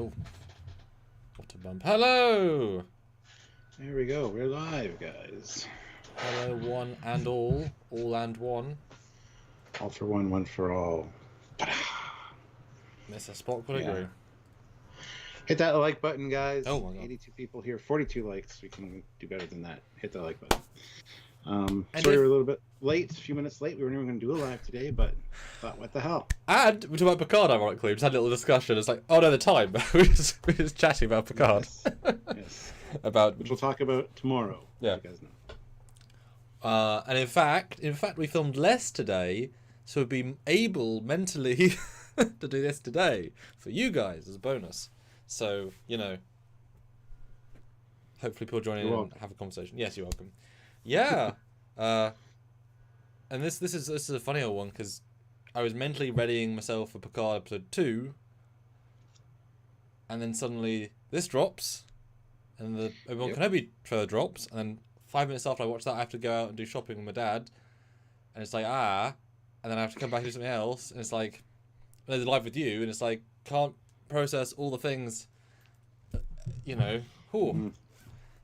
Oh, what a bump. Hello! There we go. We're live, guys. Hello, one and all and one. All for one, one for all. Mr. Spock would agree. Hit that like button, guys. Oh my god. 82 people here, 42 likes. We can do better than that. Hit that like button. And Sorry we're a little bit late, a few minutes late. We weren't even going to do a live today, but thought, what the hell? And we talked about Picard, ironically. We just had a little discussion. It's like, oh no, the time. we were just chatting about Picard. Yes. About which we'll talk about tomorrow. Yeah. You guys know. And in fact, we filmed less today, so we'd be able mentally to do this today for you guys as a bonus. So, you know, hopefully people join in and have a conversation. Yes, you're welcome. Yeah. And this is a funny old one because I was mentally readying myself for Picard episode 2, and then suddenly this drops, and the Obi-Wan Kenobi trailer drops, and then 5 minutes after I watch that, I have to go out and do shopping with my dad, and it's like and then I have to come back and do something else, and it's like, there's live with you, and it's like, can't process all the things, you know.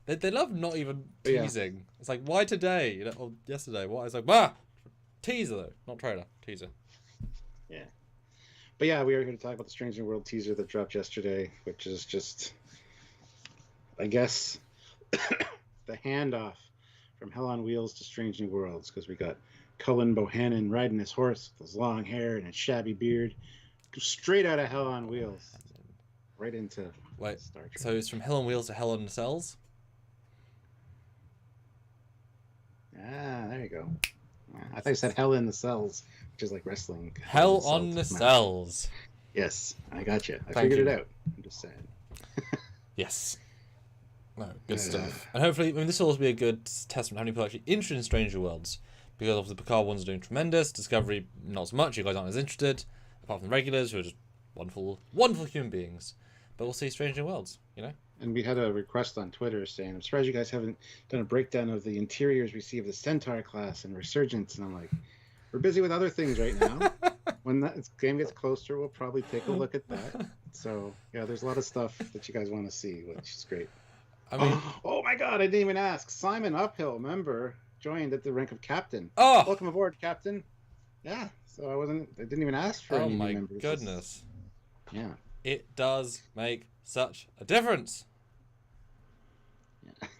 They love not even teasing. Yeah. It's like, why today? You know, or yesterday? What? It's like, teaser though, not trailer, teaser. Yeah. But yeah, we are here to talk about the Strange New World teaser that dropped yesterday, which is just, I guess, the handoff from Hell on Wheels to Strange New Worlds, because we got Cullen Bohannon riding his horse with his long hair and his shabby beard, straight out of Hell on Wheels, right into Star Trek. So it's from Hell on Wheels to Hell on Cells? Ah, there you go. I thought you said Hell in the Cells, which is like wrestling. Hell on the Cells. Yes, I got you. I figured it out. I'm just saying. Yes. No, good stuff. And hopefully, this will also be a good testament how many people are actually interested in Stranger Worlds. Because obviously the Picard ones are doing tremendous. Discovery, not so much. You guys aren't as interested. Apart from the regulars, who are just wonderful, wonderful human beings. But we'll see Stranger Worlds, you know? And we had a request on Twitter saying, I'm surprised you guys haven't done a breakdown of the interiors we see of the Centaur class and Resurgence. And I'm like, we're busy with other things right now. When that game gets closer, we'll probably take a look at that. So, yeah, there's a lot of stuff that you guys want to see, which is great. I mean, oh my God, I didn't even ask. Simon Uphill, member, joined at the rank of captain. Oh! Welcome aboard, Captain. Yeah, so I didn't even ask for any members. Oh my goodness. Yeah. It does make such a difference.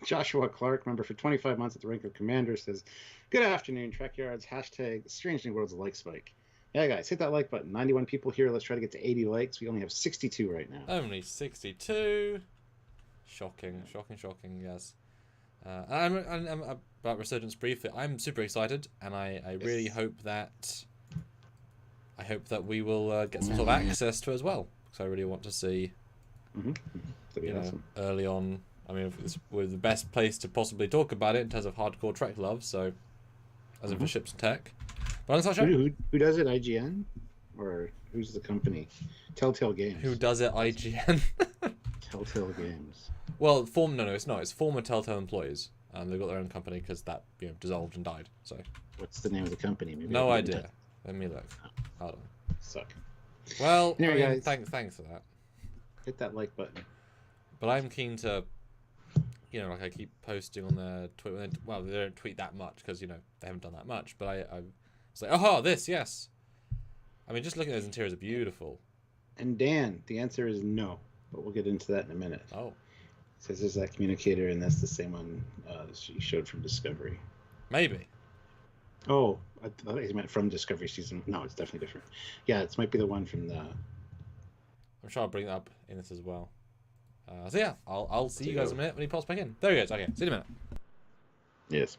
Joshua Clark, member for 25 months at the rank of commander, says, good afternoon, Trekyards, hashtag Strange New Worlds like spike. Yeah, guys, hit that like button. 91 people here. Let's try to get to 80 likes. We only have 62 right now. Only 62. Shocking, yes. I'm about Resurgence briefly. I'm super excited, and I really hope that we will get some sort of access to it as well. Because I really want to see, Awesome. Early on. I mean, we're the best place to possibly talk about it in terms of hardcore Trek love. So, as in for ships and tech. But who does it? IGN, or who's the company? Telltale Games. Who does it? IGN. Telltale Games. Well, it's not. It's former Telltale employees. They've got their own company because that dissolved and died. So. What's the name of the company? Maybe no idea. Let me look. Hold on. Suck. Well, anyway, guys, thanks for that. Hit that like button. But I'm keen to, like I keep posting on their Twitter. Well, they don't tweet that much because they haven't done that much. But I was like, this, yes. I mean, just looking at those interiors are beautiful. And Dan, the answer is no, but we'll get into that in a minute. Oh. It says there's that communicator, and that's the same one she showed from Discovery. Maybe. Oh, I thought he meant from Discovery season. No, it's definitely different. Yeah, it might be the one from the. I'm sure I'll bring that up in this as well. So yeah, I'll see you guys in a minute when he pops back in. There he goes. Okay, see you in a minute. Yes.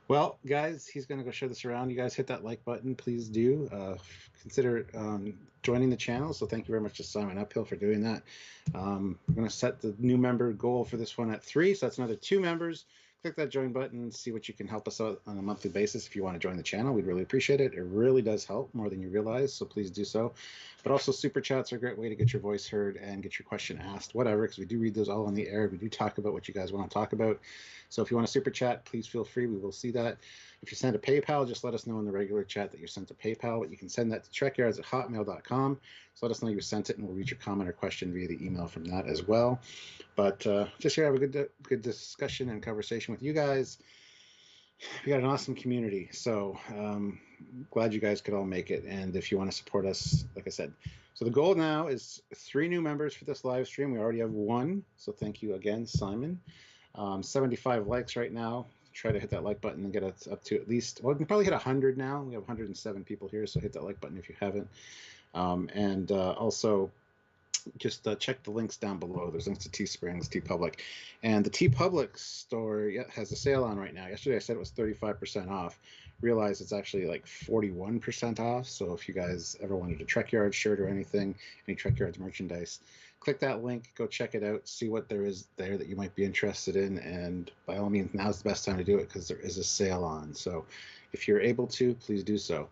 Well, guys, he's going to go share this around. You guys hit that like button, please do. Consider joining the channel. So thank you very much to Simon Uphill for doing that. We're going to set the new member goal for this one at 3. So that's another 2 members. Click that join button, see what you can help us out on a monthly basis. If you want to join the channel, we'd really appreciate it. It really does help more than you realize, so please do so. But also super chats are a great way to get your voice heard and get your question asked, whatever, because we do read those all on the air. We do talk about what you guys want to talk about. So if you want to super chat, please feel free. We will see that. If you send a PayPal, just let us know in the regular chat that you sent a PayPal. But you can send that to trekyards@hotmail.com. So let us know you sent it, and we'll read your comment or question via the email from that as well. But just here, have a good discussion and conversation with you guys. We got an awesome community, so glad you guys could all make it. And if you want to support us, like I said, so the goal now is 3 new members for this live stream. We already have 1, so thank you again, Simon. 75 likes right now. Try to hit that like button and get us up to at least, well, we can probably hit 100 now. We have 107 people here, so hit that like button if you haven't. And also, just check the links down below. There's links to Teesprings, TeePublic, and the TeePublic store has a sale on right now. Yesterday I said it was 35% off. Realized it's actually like 41% off. So if you guys ever wanted a Trekyards shirt or anything, any Trekyards merchandise, click that link, go check it out, see what there is there that you might be interested in, and by all means, now's the best time to do it because there is a sale on. So if you're able to, please do so.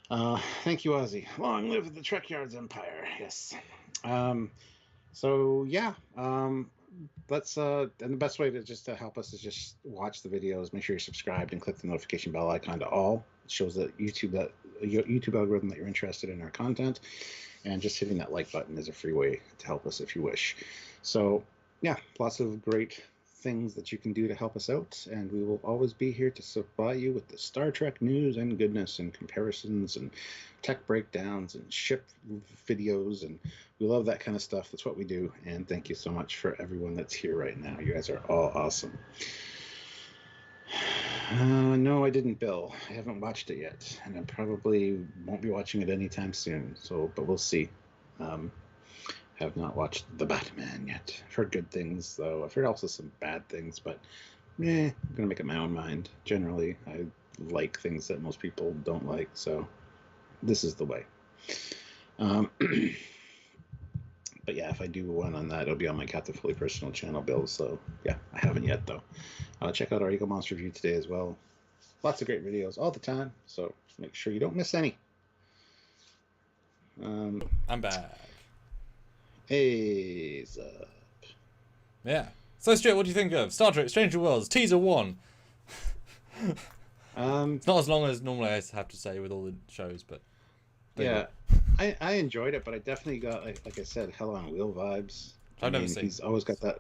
Thank you, Ozzy. Long live the Trekyards Empire. Yes. So yeah, let's and the best way to help us is just watch the videos, make sure you're subscribed, and click the notification bell icon to all. It shows that YouTube algorithm that you're interested in our content, and just hitting that like button is a free way to help us if you wish. So yeah, lots of great things that you can do to help us out, and we will always be here to supply you with the Star Trek news and goodness and comparisons and tech breakdowns and ship videos, and we love that kind of stuff. That's what we do, and thank you so much for everyone that's here right now. You guys are all awesome. No, I didn't, Bill. I haven't watched it yet, and I probably won't be watching it anytime soon, so but we'll see. Have not watched The Batman yet. I've heard good things, though. I've heard also some bad things, but I'm gonna make up my own mind. Generally, I like things that most people don't like, so this is the way. But yeah, if I do one on that, it'll be on my Captain Foley personal channel, Bill. So yeah, I haven't yet, though. Check out our Eagle Monster review today as well. Lots of great videos all the time, so make sure you don't miss any. I'm back. Hey, up. Yeah. So, Stuart, what do you think of Star Trek Stranger Worlds Teaser 1? It's not as long as normally I have to say with all the shows, but yeah, I enjoyed it, but I definitely got like I said, Hell on Wheel vibes. I've never seen. He's always got that.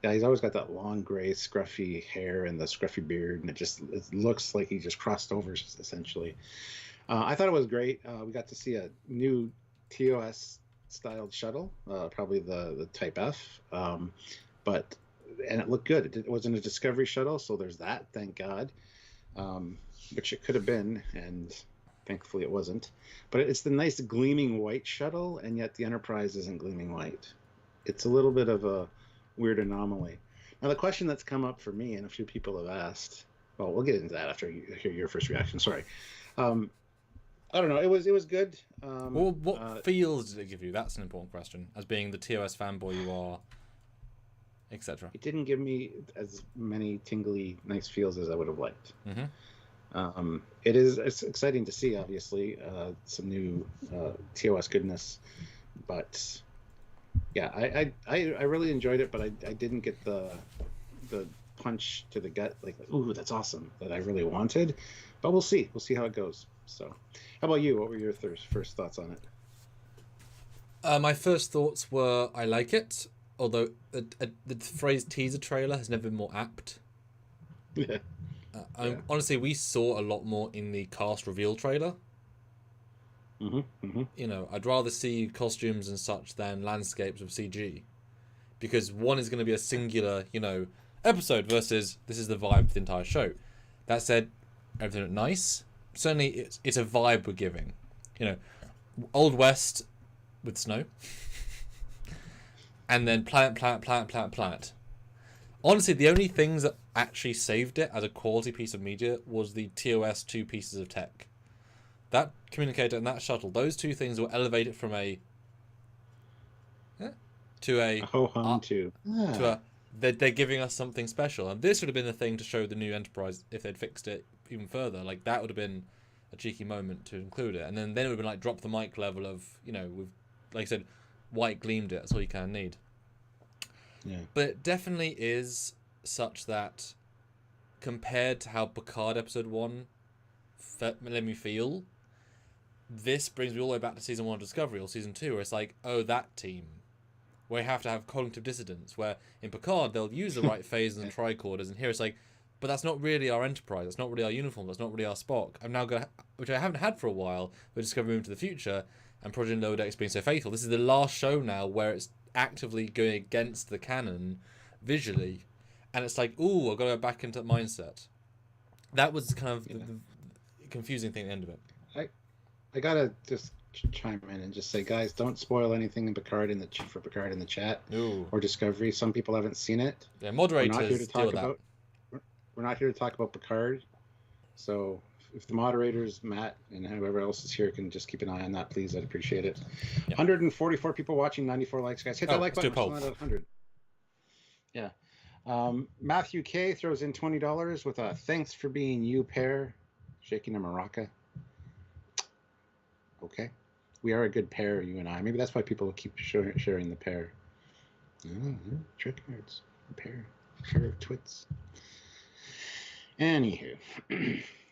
Yeah, he's always got that long gray, scruffy hair and the scruffy beard, and it looks like he just crossed over essentially. I thought it was great. We got to see a new TOS styled shuttle, probably the Type F, and it looked good. It wasn't a Discovery shuttle, so there's that, thank God, which it could have been, and thankfully it wasn't. But it's the nice gleaming white shuttle, and yet the Enterprise isn't gleaming white. It's a little bit of a weird anomaly. Now, the question that's come up for me, and a few people have asked, well, we'll get into that after you hear your first reaction, sorry. I don't know. It was good. Well, what feels did it give you? That's an important question. As being the TOS fanboy you are, etc. It didn't give me as many tingly, nice feels as I would have liked. Mm-hmm. It's exciting to see, obviously, some new TOS goodness, but yeah, I really enjoyed it, but I didn't get the punch to the gut, like, ooh, that's awesome, that I really wanted. But we'll see how it goes. So, how about you? What were your first thoughts on it? My first thoughts were I like it, although the phrase teaser trailer has never been more apt. Yeah. Honestly, we saw a lot more in the cast reveal trailer. Mm-hmm. Mm-hmm. You know, I'd rather see costumes and such than landscapes of CG, because one is going to be a singular, episode versus this is the vibe of the entire show. That said, everything looked nice. Certainly, it's a vibe we're giving. Old West with snow, and then planet. Honestly, the only things that actually saved it as a quality piece of media was the TOS 2 pieces of tech. That communicator and that shuttle, those two things will elevate it from they're giving us something special. And this would have been the thing to show the new Enterprise if they'd fixed it even further. Like, that would have been a cheeky moment to include it. And then it would have been like drop the mic level of, with, like I said, white gleamed it. That's all you kind of need. Yeah. But it definitely is such that compared to how Picard episode 1 made me feel, this brings me all the way back to season 1 of Discovery or season 2, where it's like, oh, that team. Where you have to have cognitive dissonance, where in Picard they'll use the right phasers and tricorders, and here it's like, but that's not really our Enterprise, that's not really our uniform, that's not really our Spock. I'm now going to, which I haven't had for a while, with Discovery Moving to the Future, and Project Lower Decks being so faithful. This is the last show now where it's actively going against the canon, visually, and it's like, ooh, I've got to go back into that mindset. That was kind of the confusing thing at the end of it. I gotta just chime in and just say, guys, don't spoil anything in Picard for Picard in the chat. Ooh. Or Discovery. Some people haven't seen it. Yeah, moderators we're not here to talk about Picard. So if the moderators, Matt and whoever else is here, can just keep an eye on that, please, I'd appreciate it. Yeah. 144 people watching, 94 likes, guys. Hit that like button. We're still at 100. Yeah. Matthew K throws in $20 with a thanks for being you pair, shaking a maraca. Okay. We are a good pair, you and I. Maybe that's why people keep sharing the pair. Trekyards. Pair of twits. Anywho.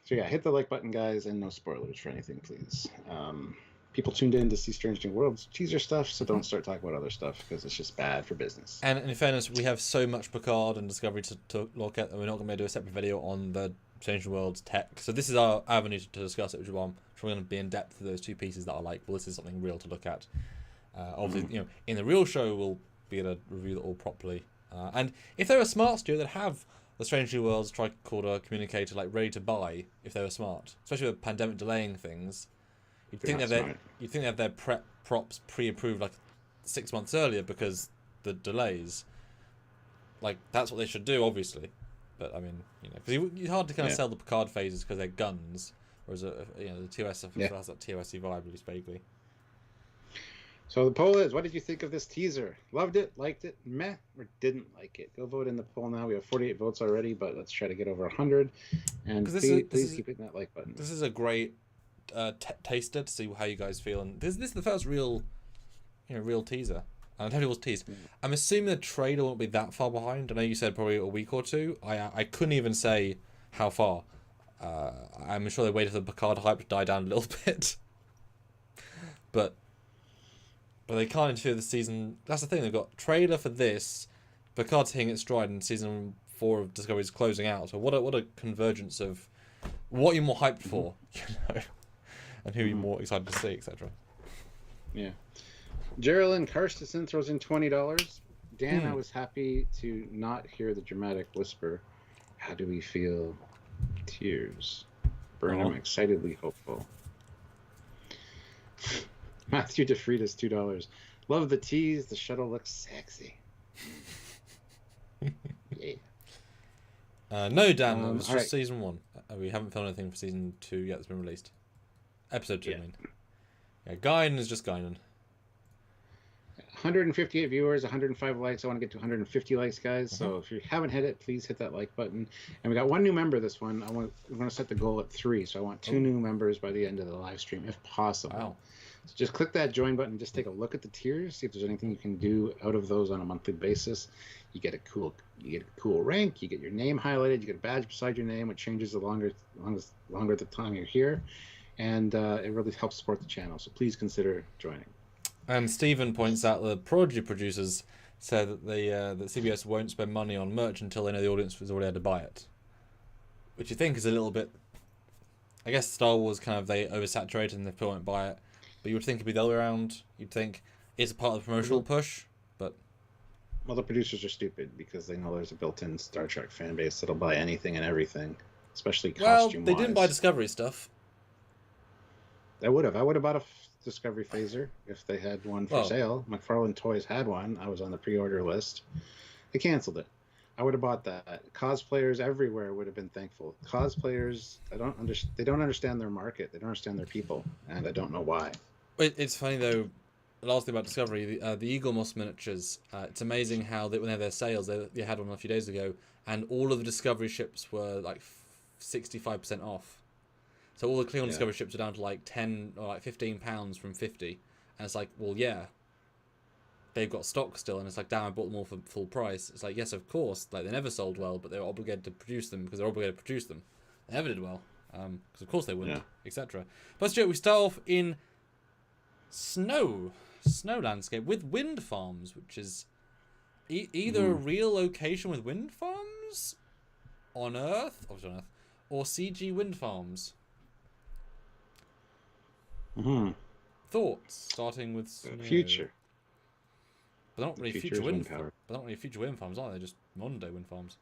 So yeah, hit the like button, guys, and no spoilers for anything, please. People tuned in to see Strange New Worlds teaser stuff, so don't start talking about other stuff because it's just bad for business. And in fairness, we have so much Picard and Discovery to look at that we're not going to do a separate video on the Strange New Worlds tech. So this is our avenue to discuss it, which is why I'm going to be in depth to those two pieces that are like, well, this is something real to look at. Obviously, in the real show, we'll be able to review it all properly. And if they're a smart studio that have the Strange New Worlds tricorder communicator like ready to buy, if they were smart, especially with pandemic delaying things, you'd think they have their props pre-approved like 6 months earlier because the delays. Like that's what they should do, obviously. But I mean, because it's hard to kind of sell the Picard phases because they're guns, whereas the TOS has that TOSy vibe, at least vaguely. So the poll is, what did you think of this teaser? Loved it, liked it, meh, or didn't like it? Go vote in the poll now. We have 48 votes already, but let's try to get over 100. And please keep hitting that like button. This is a great taster to see how you guys feel. And this is the first real teaser. And it was teased. I'm assuming the trailer won't be that far behind. I know you said probably a week or two. I couldn't even say how far. I'm sure they waited for the Picard hype to die down a little bit. But they can't interfere the season. That's the thing. They've got trailer for this. Picard's hitting its stride, and season 4 of Discovery is closing out. So what a convergence of what you're more hyped for, and who you're more excited to see, etc. Yeah. Geraldine Karstensen throws in $20. Dan, I was happy to not hear the dramatic whisper. How do we feel? Tears. Burnham excitedly hopeful. Matthew DeFritas, $2. Love the tease. The shuttle looks sexy. Yeah. No, Dan, it was just season 1. We haven't filmed anything for season 2 yet that's been released. Episode 2, I mean. Yeah, Guinan is just Guinan. 158 viewers, 105 likes. I want to get to 150 likes, guys. So if you haven't hit it, please hit that like button. And we got 1 new member this one. We're going to set the goal at 3. So I want 2 new members by the end of the live stream, if possible. Wow. So just click that join button. Just take a look at the tiers. See if there's anything you can do out of those on a monthly basis. You get a cool rank. You get your name highlighted. You get a badge beside your name, which changes the longer the time you're here, and it really helps support the channel. So please consider joining. And Stephen points out the Prodigy producers said that that CBS won't spend money on merch until they know the audience has already had to buy it, which you think is a little bit. I guess Star Wars they oversaturated and people won't buy it, but you would think it'd be the other way around. You'd think it's a part of the promotional push, but. Well, the producers are stupid because they know there's a built-in Star Trek fan base that'll buy anything and everything, especially costume-wise. Well, they didn't buy Discovery stuff. I would have bought a Discovery phaser if they had one for sale. McFarlane Toys had one. I was on the pre-order list. They canceled it. I would have bought that. Cosplayers everywhere would have been thankful. Cosplayers, they don't understand their market. They don't understand their people, and I don't know why. It's funny though. The last thing about Discovery, the Eagle Moss miniatures. It's amazing how when they have their sales, they had one a few days ago, and all of the Discovery ships were like 65% off. So all the Klingon Discovery ships are down to like 10 or like £15 from 50, and it's like, well, yeah. they've got stock still, and it's like, damn, I bought them all for full price. It's like, yes, of course, like they never sold well, but they were obligated to produce them because they're obligated to produce them. They never did well, because of course they wouldn't, etc. But Stuart, we start off in snow landscape with wind farms, which is either a real location with wind farms on Earth, obviously on Earth, or CG wind farms. Thoughts, starting with snow. Future. But they're not really future wind farms. They're not really future wind farms, are they? They're just modern day wind farms.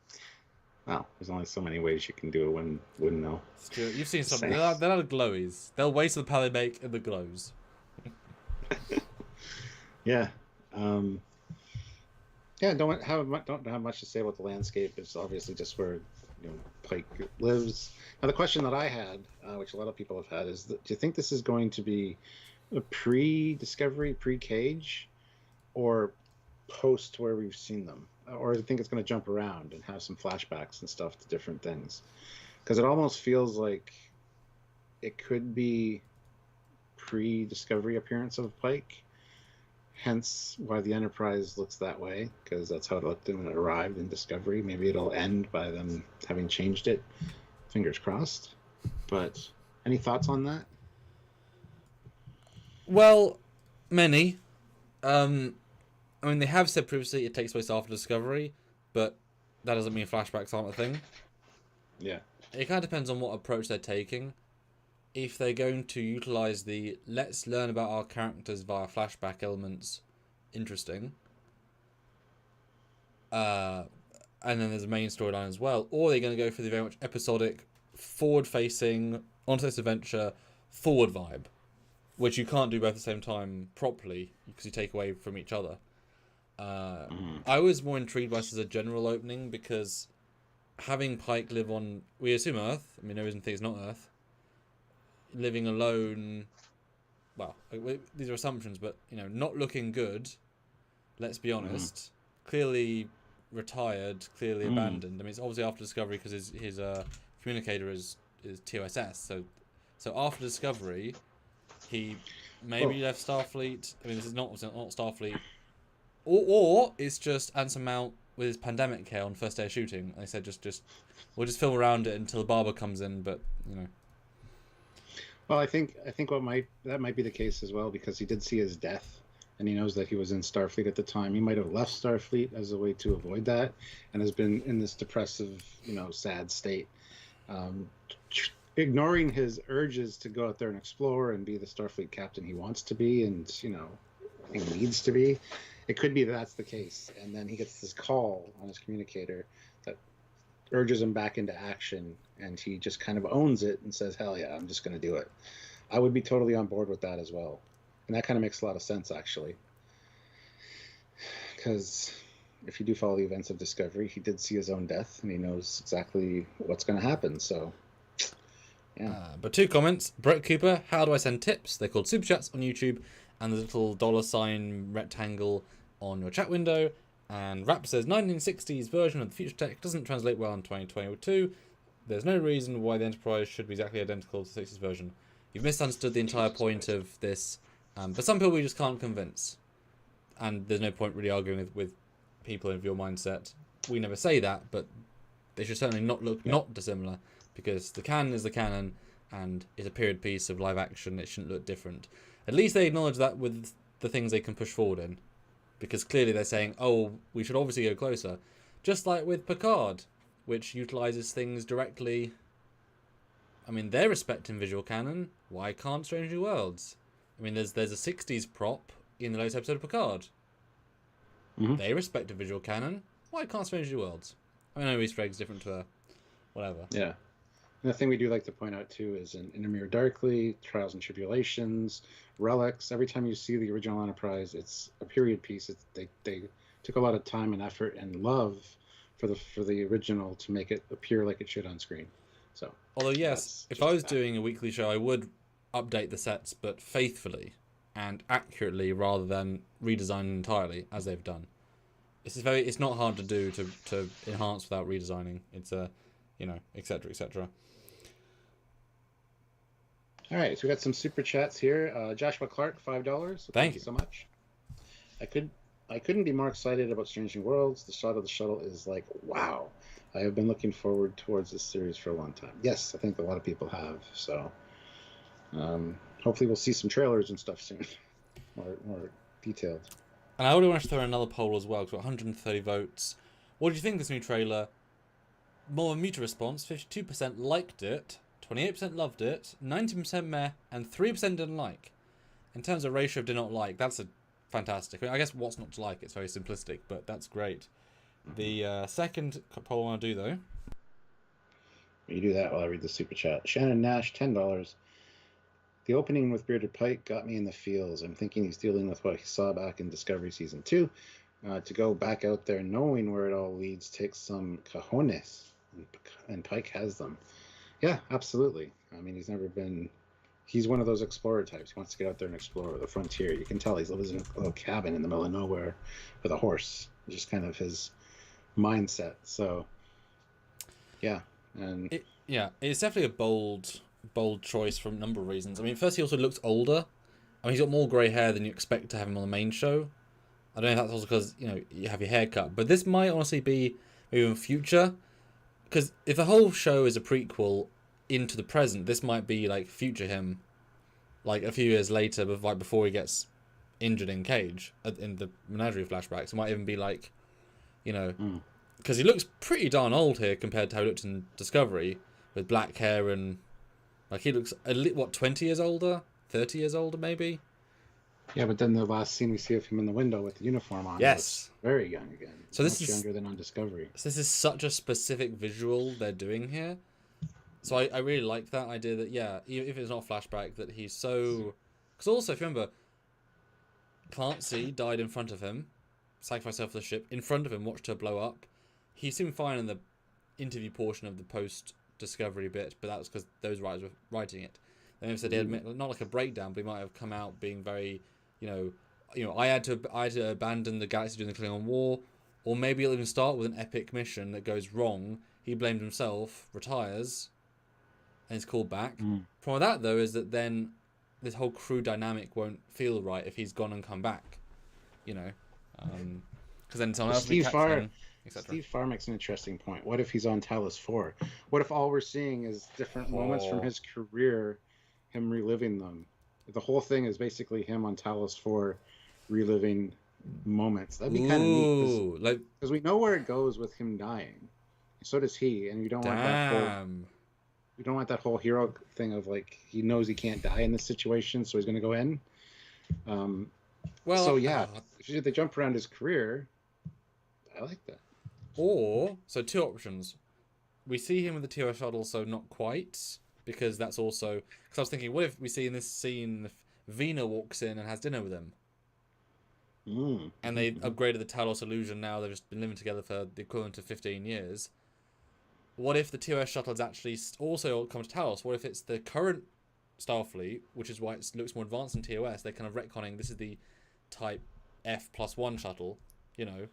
Well, there's only so many ways you can do a windmill. Stuart, you've seen some. They're not glowies. They'll waste the power they make in the glows. Yeah. Yeah, don't have much to say about the landscape. It's obviously just where Pike lives. Now, the question that I had, which a lot of people have had, is do you think this is going to be a pre-discovery, pre-cage, or post where we've seen them? Or do you think it's going to jump around and have some flashbacks and stuff to different things? Because it almost feels like it could be pre-discovery appearance of Pike, hence why the Enterprise looks that way, because that's how it looked when it arrived in Discovery. Maybe it'll end by them having changed it. Fingers crossed. But any thoughts on that? Well, many. I mean, they have said previously it takes place after Discovery, but that doesn't mean flashbacks aren't a thing. Yeah. It kind of depends on what approach they're taking. If they're going to utilize the let's learn about our characters via flashback elements, interesting. And then there's a main storyline as well. Or they're going to go for the very much episodic, forward-facing, onto this adventure, forward vibe, which you can't do both at the same time properly because you take away from each other. I was more intrigued by this as a general opening because having Pike live on, we assume Earth. I mean, no reason to think it's not Earth. Living alone, well, these are assumptions, but not looking good. Let's be honest. Clearly retired, clearly abandoned. I mean, it's obviously after Discovery because his communicator is TOSS. So after Discovery, he maybe left Starfleet. I mean, this is not Starfleet, or it's just Anson Mount with his pandemic care on first day of shooting. And they said we'll just film around it until the barber comes in, but Well, I think that might be the case as well, because he did see his death, and he knows that he was in Starfleet at the time. He might have left Starfleet as a way to avoid that, and has been in this depressive, sad state, ignoring his urges to go out there and explore and be the Starfleet captain he wants to be, and he needs to be. It could be that's the case, and then he gets this call on his communicator that urges him back into action, and he just kind of owns it and says, hell yeah, I'm just going to do it. I would be totally on board with that as well. And that kind of makes a lot of sense, actually. Because if you do follow the events of Discovery, he did see his own death, and he knows exactly what's going to happen. So, yeah. But 2 comments. Brett Cooper, how do I send tips? They're called Super Chats on YouTube, and the little $ rectangle on your chat window. And Rap says, 1960s version of the future tech doesn't translate well in 2022. There's no reason why the Enterprise should be exactly identical to the 60s version. You've misunderstood the entire point of this, but some people we just can't convince. And there's no point really arguing with people of your mindset. We never say that, but they should certainly not look not dissimilar, because the canon is the canon, and it's a period piece of live action. It shouldn't look different. At least they acknowledge that with the things they can push forward in. Because clearly they're saying, oh, we should obviously go closer. Just like with Picard, which utilizes things directly. I mean, they're respecting visual canon. Why can't Strange New Worlds? I mean, there's a 60s prop in the latest episode of Picard. They respect a visual canon. Why can't Strange New Worlds? I know Easter egg's different to whatever. Yeah. And the thing we do like to point out, too, is in Intermere Darkly, Trials and Tribulations, Relics, every time you see the original Enterprise, it's a period piece. They took a lot of time and effort and love for the original to make it appear like it should on screen. So, although, yes, if I was doing a weekly show, I would update the sets, but faithfully and accurately rather than redesign entirely, as they've done. It's not hard to do to enhance without redesigning. It's etc. etc. All right, so we got some super chats here. Joshua Clark, $5. So thank you so much. I could I couldn't be more excited about Strange New Worlds. The shot of the shuttle is like, wow. I have been looking forward towards this series for a long time. Yes, I think a lot of people have. So hopefully we'll see some trailers and stuff soon. more detailed. And I would want to throw in another poll as well, because 130 votes. What did you think of this new trailer? More muted response, 52% liked it, 28% loved it, 19% meh, and 3% didn't like. In terms of ratio of did not like, that's a fantastic. I guess what's not to like, it's very simplistic, but that's great. The second poll I want to do, though. You do that while I read the super chat. Shannon Nash, $10. The opening with Bearded Pike got me in the feels. I'm thinking he's dealing with what he saw back in Discovery Season 2. To go back out there knowing where it all leads takes some cojones, and Pike has them. Yeah, absolutely. I mean, he's one of those explorer types. He wants to get out there and explore the frontier. You can tell he's living in a little cabin in the middle of nowhere with a horse. Just kind of his mindset. So, yeah. And it's definitely a bold choice for a number of reasons. I mean, first, he also looks older. I mean, he's got more grey hair than you expect to have him on the main show. I don't know if that's also because, you have your hair cut. But this might honestly be maybe in future. Because if the whole show is a prequel into the present, this might be like future him. Like a few years later, like before he gets injured in Cage, in the Menagerie flashbacks. It might even be like, because he looks pretty darn old here compared to how he looked in Discovery. With black hair and, like, he looks, 20 years older? 30 years older, maybe? Yeah, but then the last scene we see of him in the window with the uniform on, yes, very young again. So this much is younger than on Discovery. So this is such a specific visual they're doing here. So I really like that idea that, yeah, even if it's not a flashback, that he's so... Because also, if you remember, Clancy died in front of him, sacrificed herself for the ship, in front of him, watched her blow up. He seemed fine in the interview portion of the post-Discovery bit, but that was because those writers were writing it. They said he had not like a breakdown, but he might have come out being very... I had to abandon the galaxy during the Klingon War, or maybe it'll even start with an epic mission that goes wrong. He blamed himself, retires, and is called back. From that, though, is that then this whole crew dynamic won't feel right if he's gone and come back. Because then someone else Steve Farr, etc. Steve Farr makes an interesting point. What if he's on Talos 4? What if all we're seeing is different moments from his career, him reliving them? The whole thing is basically him on Talos 4 reliving moments. That'd be kind of neat because we know where it goes with him dying. So does he, and you don't want that whole hero thing of like he knows he can't die in this situation, so he's going to go in. If they jump around his career, I like that. Or two options: we see him with the TOS shuttle, so not quite. Because that's also... Because I was thinking, what if we see in this scene Vina walks in and has dinner with him? And they upgraded the Talos illusion now. They've just been living together for the equivalent of 15 years. What if the TOS shuttle is actually also come to Talos? What if it's the current Starfleet, which is why it looks more advanced than TOS? They're kind of retconning, this is the Type F+1 shuttle, And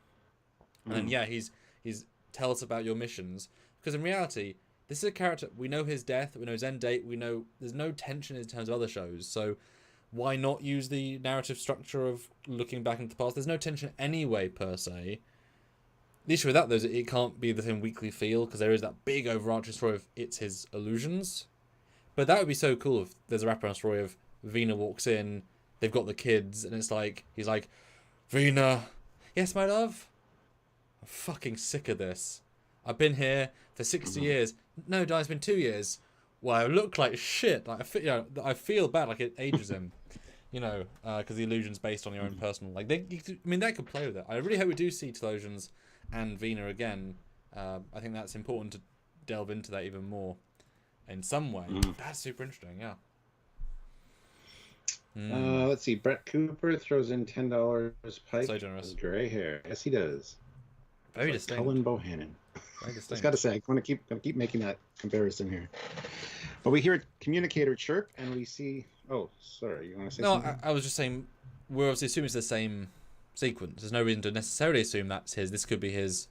then, he's tell us about your missions. Because in reality... This is a character, we know his death, we know his end date, we know there's no tension in terms of other shows, so why not use the narrative structure of looking back into the past? There's no tension anyway, per se. The issue with that, though, is it can't be the same weekly feel, because there is that big overarching story of it's his illusions. But that would be so cool if there's a wraparound story of Vina walks in, they've got the kids, and it's like, he's like, Vina, yes, my love? I'm fucking sick of this. I've been here for 60 years. No, Di, it's been 2 years. Well, I look like shit. Like I feel bad. Like it ages him. Because the illusion's based on your own personal. Like they could play with it. I really hope we do see Telosians and Vina again. I think that's important to delve into that even more, in some way. That's super interesting. Yeah. Let's see. Brett Cooper throws in $10. Pike. So generous. Gray hair. Yes, he does. Very distinct. Cullen Bohannon. Very distinct. Just got to say, I'm going to keep making that comparison here. But we hear a communicator chirp, and we see. Oh, sorry. You want to say something? No, I was just saying. We're obviously assuming it's the same sequence. There's no reason to necessarily assume that's his. This could be his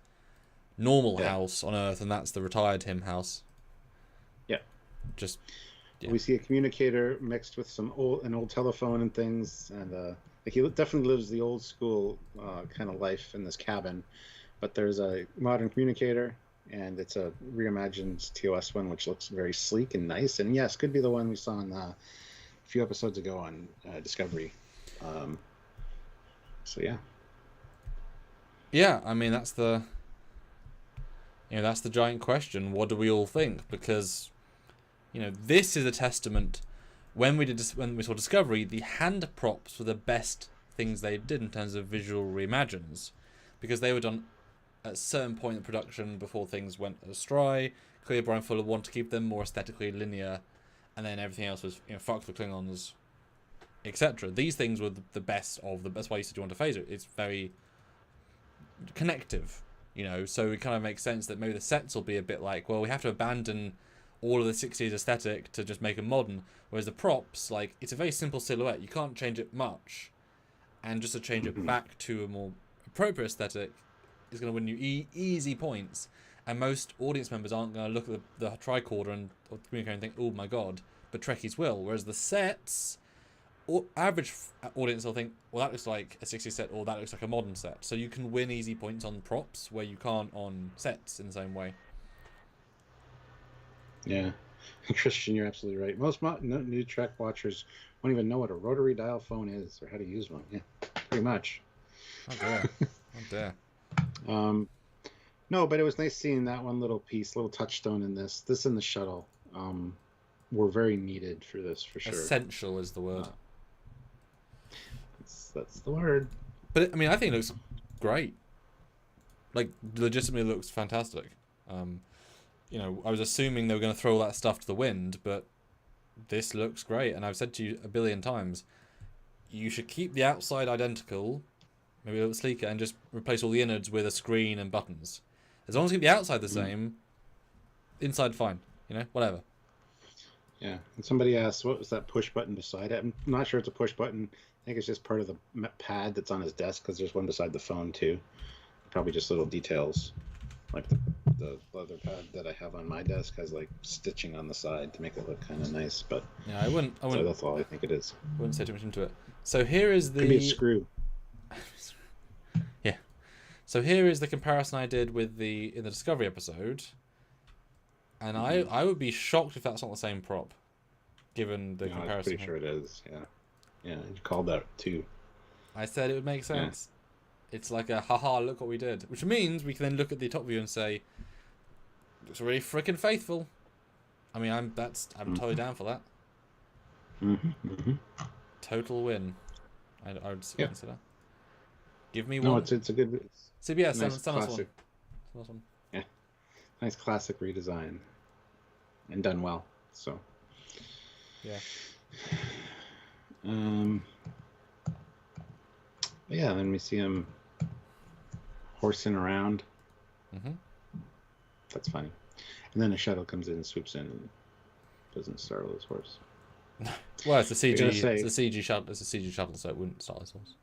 normal house on Earth, and that's the retired him house. Yeah. We see a communicator mixed with an old telephone and things, and Like he definitely lives the old school kind of life in this cabin, but there's a modern communicator, and it's a reimagined TOS one, which looks very sleek and nice. And yes, could be the one we saw in a few episodes ago on Discovery. So yeah. Yeah, I mean that's the giant question. What do we all think? Because this is a testament. When we saw Discovery, the hand props were the best things they did in terms of visual reimagines, because they were done at a certain point in production before things went astray. Clearly, Brian Fuller wanted to keep them more aesthetically linear, and then everything else was fuck the Klingons, etc. These things were the best of the. That's why I used to do on Phaser. It's very connective, so it kind of makes sense that maybe the sets will be a bit like, well, we have to abandon all of the 60s aesthetic to just make them modern, whereas the props, like, it's a very simple silhouette, you can't change it much, and just to change it back to a more appropriate aesthetic is going to win you easy points, and most audience members aren't going to look at the tricorder and communicator and think, oh my god, but Trekkies will, whereas the sets, average audience will think, well, that looks like a 60s set, or that looks like a modern set, so you can win easy points on props where you can't on sets in the same way. Yeah, Christian, you're absolutely right. Most new Trek watchers won't even know what a rotary dial phone is or how to use one. Yeah, pretty much. Oh dear. Oh dear. No, but it was nice seeing that one little piece, little touchstone in this. This and the shuttle were very needed for this, for sure. Essential is the word. That's the word. But, I think it looks great. Like, legitimately looks fantastic. I was assuming they were going to throw all that stuff to the wind, but this looks great. And I've said to you a billion times, you should keep the outside identical, maybe a little sleeker, and just replace all the innards with a screen and buttons. As long as you keep the outside the same, inside fine. Whatever. Yeah. And somebody asked, what was that push button beside it? I'm not sure it's a push button. I think it's just part of the pad that's on his desk, because there's one beside the phone too. Probably just little details. Like the leather pad that I have on my desk has like stitching on the side to make it look kind of nice, but yeah, I wouldn't. So that's all I think it is. I wouldn't say too much into it. So here is the. Could be a screw. Yeah. So here is the comparison I did with in the Discovery episode, and I would be shocked if that's not the same prop, given the comparison. I'm pretty sure it is. Yeah. Yeah, you called that too. I said it would make sense. Yeah. It's like a haha, look what we did, which means we can then look at the top view and say, looks really freaking faithful. I'm totally down for that. Total win. I would consider. Give me one. No, it's a good. CBS, nice send us one. Yeah, nice classic redesign, and done well. So. Yeah. Yeah, then we see him horsing around. That's funny. And then a shuttle comes in and swoops in and doesn't startle his horse. Well, it's a CG. It's a CG shuttle. It's a CG shuttle, so it wouldn't startle his horse.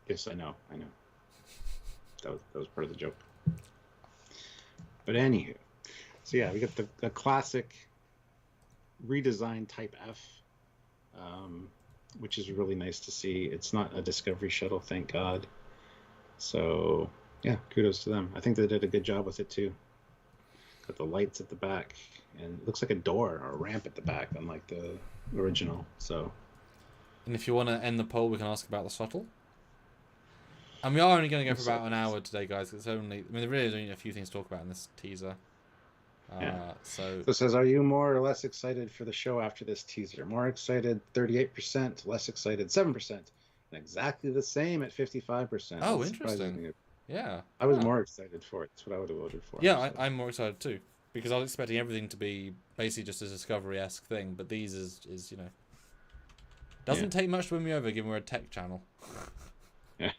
Yes, I know. That was part of the joke. But anywho, so yeah, we got the classic redesign Type F, which is really nice to see. It's not a Discovery shuttle, thank God. So yeah, kudos to them. I think they did a good job with it too. Got the lights at the back, and it looks like a door or a ramp at the back, unlike the original. So. And if you want to end the poll, we can ask about the shuttle. And we are only going to go for about an hour today, guys. It's only, there really is only a few things to talk about in this teaser. So it says, are you more or less excited for the show after this teaser? More excited, 38%. Less excited, 7%. And exactly the same at 55%. Oh, That's interesting. Yeah. I was more excited for it. That's what I would have voted for. Yeah, I'm more excited too. Because I was expecting everything to be basically just a Discovery-esque thing. But these is doesn't take much to win me over, given we're a tech channel. Yeah.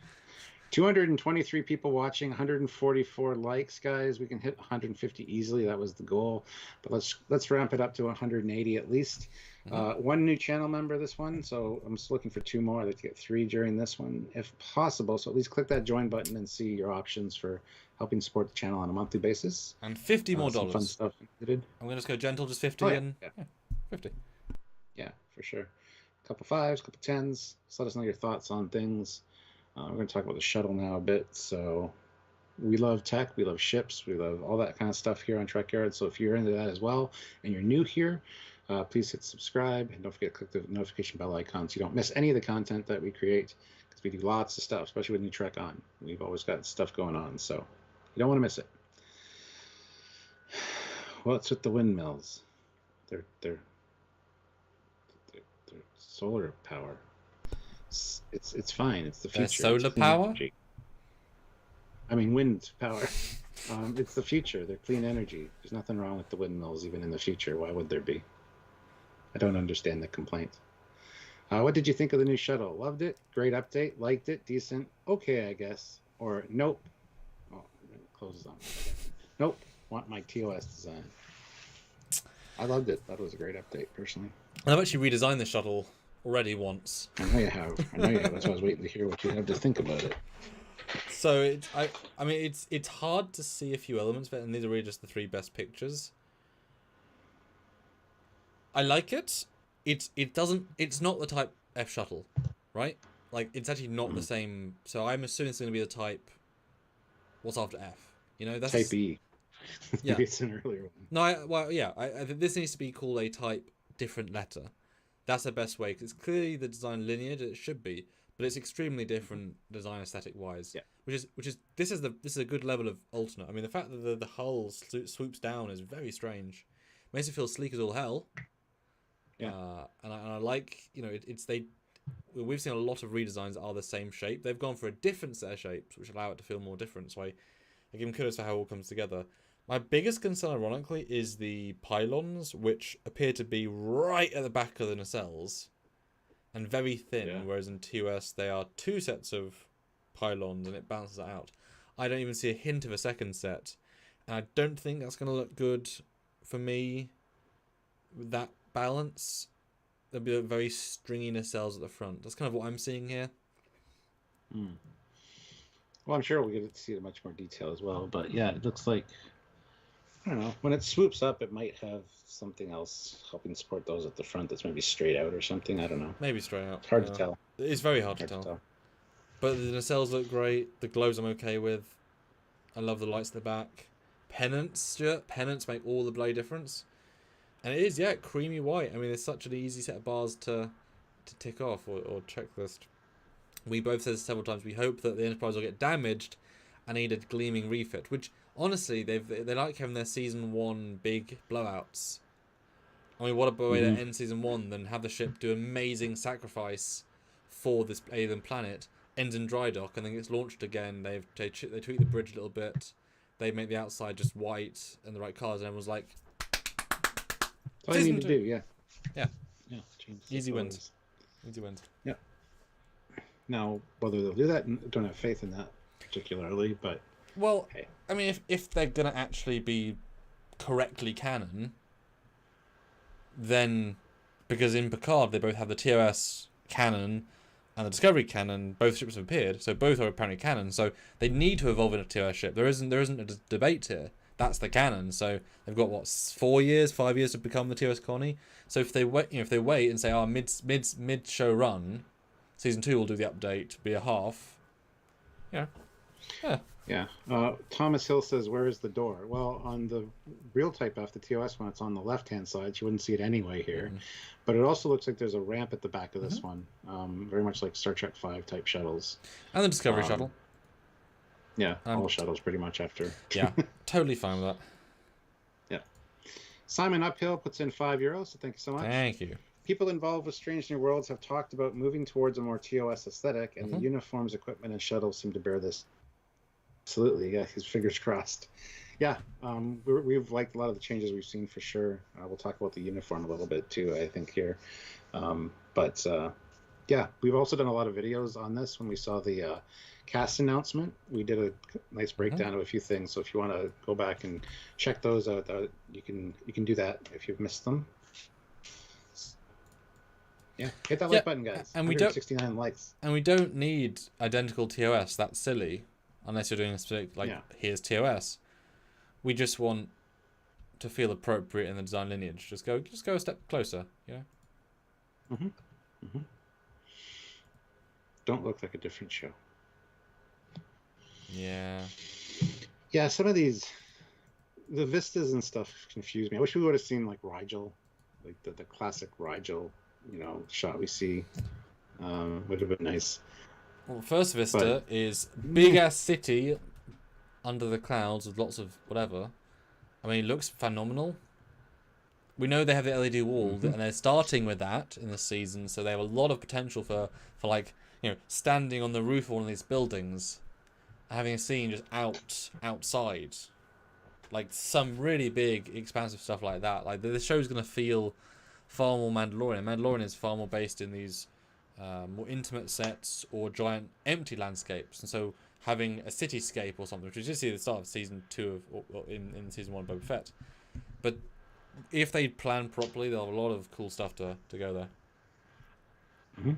223 people watching, 144 likes, guys. We can hit 150 easily. That was the goal. But let's ramp it up to 180 at least. One new channel member this one, so I'm just looking for 2 more. I'd like to get 3 during this one, if possible. So at least click that join button and see your options for helping support the channel on a monthly basis. And $50 more. Some fun stuff included. I'm going to just go gentle, just 50 yeah. 50. Yeah, for sure. couple 5s, couple 10s. Just let us know your thoughts on things. We're going to talk about the shuttle now a bit. So we love tech, we love ships, we love all that kind of stuff here on Trekyards. So if you're into that as well and you're new here, please hit subscribe and don't forget to click the notification bell icon so you don't miss any of the content that we create, because we do lots of stuff, especially with new Trek on. We've always got stuff going on, so you don't want to miss it. What's with the windmills? They're solar power. It's fine. It's the future. Solar power? Energy. I mean, wind power. It's the future. They're clean energy. There's nothing wrong with the windmills, even in the future. Why would there be? I don't understand the complaint. What did you think of the new shuttle? Loved it? Great update? Liked it? Decent? Okay, I guess. Or nope. Oh, it closes on me. Nope. Want my TOS design. I loved it. Thought it was a great update, personally. I've actually redesigned the shuttle already once. I know you have. That's why I was waiting to hear what you have to think about it. So I mean it's hard to see a few elements of it, and these are really just the 3 best pictures. I like it. It's not the type F shuttle, right? Like, it's actually not the same. So I'm assuming it's going to be the type. What's after F? You know, that's Type E. Yeah, Maybe it's an earlier one. No, I think this needs to be called a type different letter. That's the best way, because it's clearly the design lineage it should be, but it's extremely different design aesthetic wise. Yeah. This is a good level of alternate. I mean, the fact that the hull swoops down is very strange. Makes it feel sleek as all hell. Yeah. And I like, you know, we've seen a lot of redesigns that are the same shape. They've gone for a different set of shapes, which allow it to feel more different. So I give them kudos for how it all comes together. My biggest concern, ironically, is the pylons, which appear to be right at the back of the nacelles and very thin, whereas in TOS they are 2 sets of pylons and it balances it out. I don't even see a hint of a second set, and I don't think that's going to look good for me with that balance. There'll be very stringy nacelles at the front. That's kind of what I'm seeing here. Well, I'm sure we'll get to see it in much more detail as well, but yeah, it looks like, I don't know, when it swoops up, it might have something else helping support those at the front that's maybe straight out or something. I don't know. Maybe straight out. It's hard to tell. It's very hard to tell. But the nacelles look great. The glows I'm okay with. I love the lights at the back. Pennants, Stuart. Pennants make all the bloody difference. And it is, creamy white. I mean, it's such an easy set of bars to tick off or checklist. We both said several times, we hope that the Enterprise will get damaged and need a gleaming refit, which honestly they like having their season 1 big blowouts. I mean, what a way to end season 1 than have the ship do amazing sacrifice for this alien planet, ends in dry dock, and then gets launched again. They tweak the bridge a little bit, they make the outside just white and the right colours, and everyone's like, that's all you need to do. Yeah. Easy wins. Yeah. Now, whether they'll do that, I don't have faith in that particularly, but well, hey. I mean, if they're gonna actually be correctly canon, then, because in Picard they both have the TOS canon and the Discovery canon, both ships have appeared, so both are apparently canon. So they need to evolve in a TOS ship. There isn't a debate here. That's the canon. So they've got 5 years to become the TOS colony. So if they wait, and say, mid show run, season 2 will do the update, be a half. Yeah. Thomas Hill says, where is the door? Well, on the real Type F, the TOS one, it's on the left-hand side. You wouldn't see it anyway here. But it also looks like there's a ramp at the back of this one. Very much like Star Trek V type shuttles. And the Discovery shuttle. Yeah, all shuttles pretty much after. Yeah, totally fine with that. Yeah. Simon Uphill puts in €5, so thank you so much. Thank you. People involved with Strange New Worlds have talked about moving towards a more TOS aesthetic, and the uniforms, equipment, and shuttles seem to bear this. Absolutely, yeah, his fingers crossed. Yeah, we've liked a lot of the changes we've seen for sure. We'll talk about the uniform a little bit too, I think, here. Yeah, we've also done a lot of videos on this. When we saw the cast announcement, we did a nice breakdown of a few things. So if you want to go back and check those out, you can do that if you've missed them. Yeah, hit that like button, guys. And 169 likes. And we don't need identical TOS. That's silly, unless you're doing a specific here's TOS. We just want to feel appropriate in the design lineage. Just go a step closer. Yeah. Mm-hmm. Don't look like a different show. Yeah. Yeah, some of the vistas and stuff confuse me. I wish we would have seen like Rigel, like the classic Rigel, shot we see. Would have been nice. Well, first vista is big ass city under the clouds with lots of whatever. I mean, it looks phenomenal. We know they have the LED wall, and they're starting with that in the season, so they have a lot of potential for like, standing on the roof of one of these buildings, having a scene just outside, like some really big, expansive stuff like that. Like the show's gonna feel far more Mandalorian. Mandalorian is far more based in these more intimate sets or giant empty landscapes, and so having a cityscape or something, which we just see at the start of season 2 or in season 1 of Boba Fett, but if they plan properly, they'll have a lot of cool stuff to go there. Mm-hmm.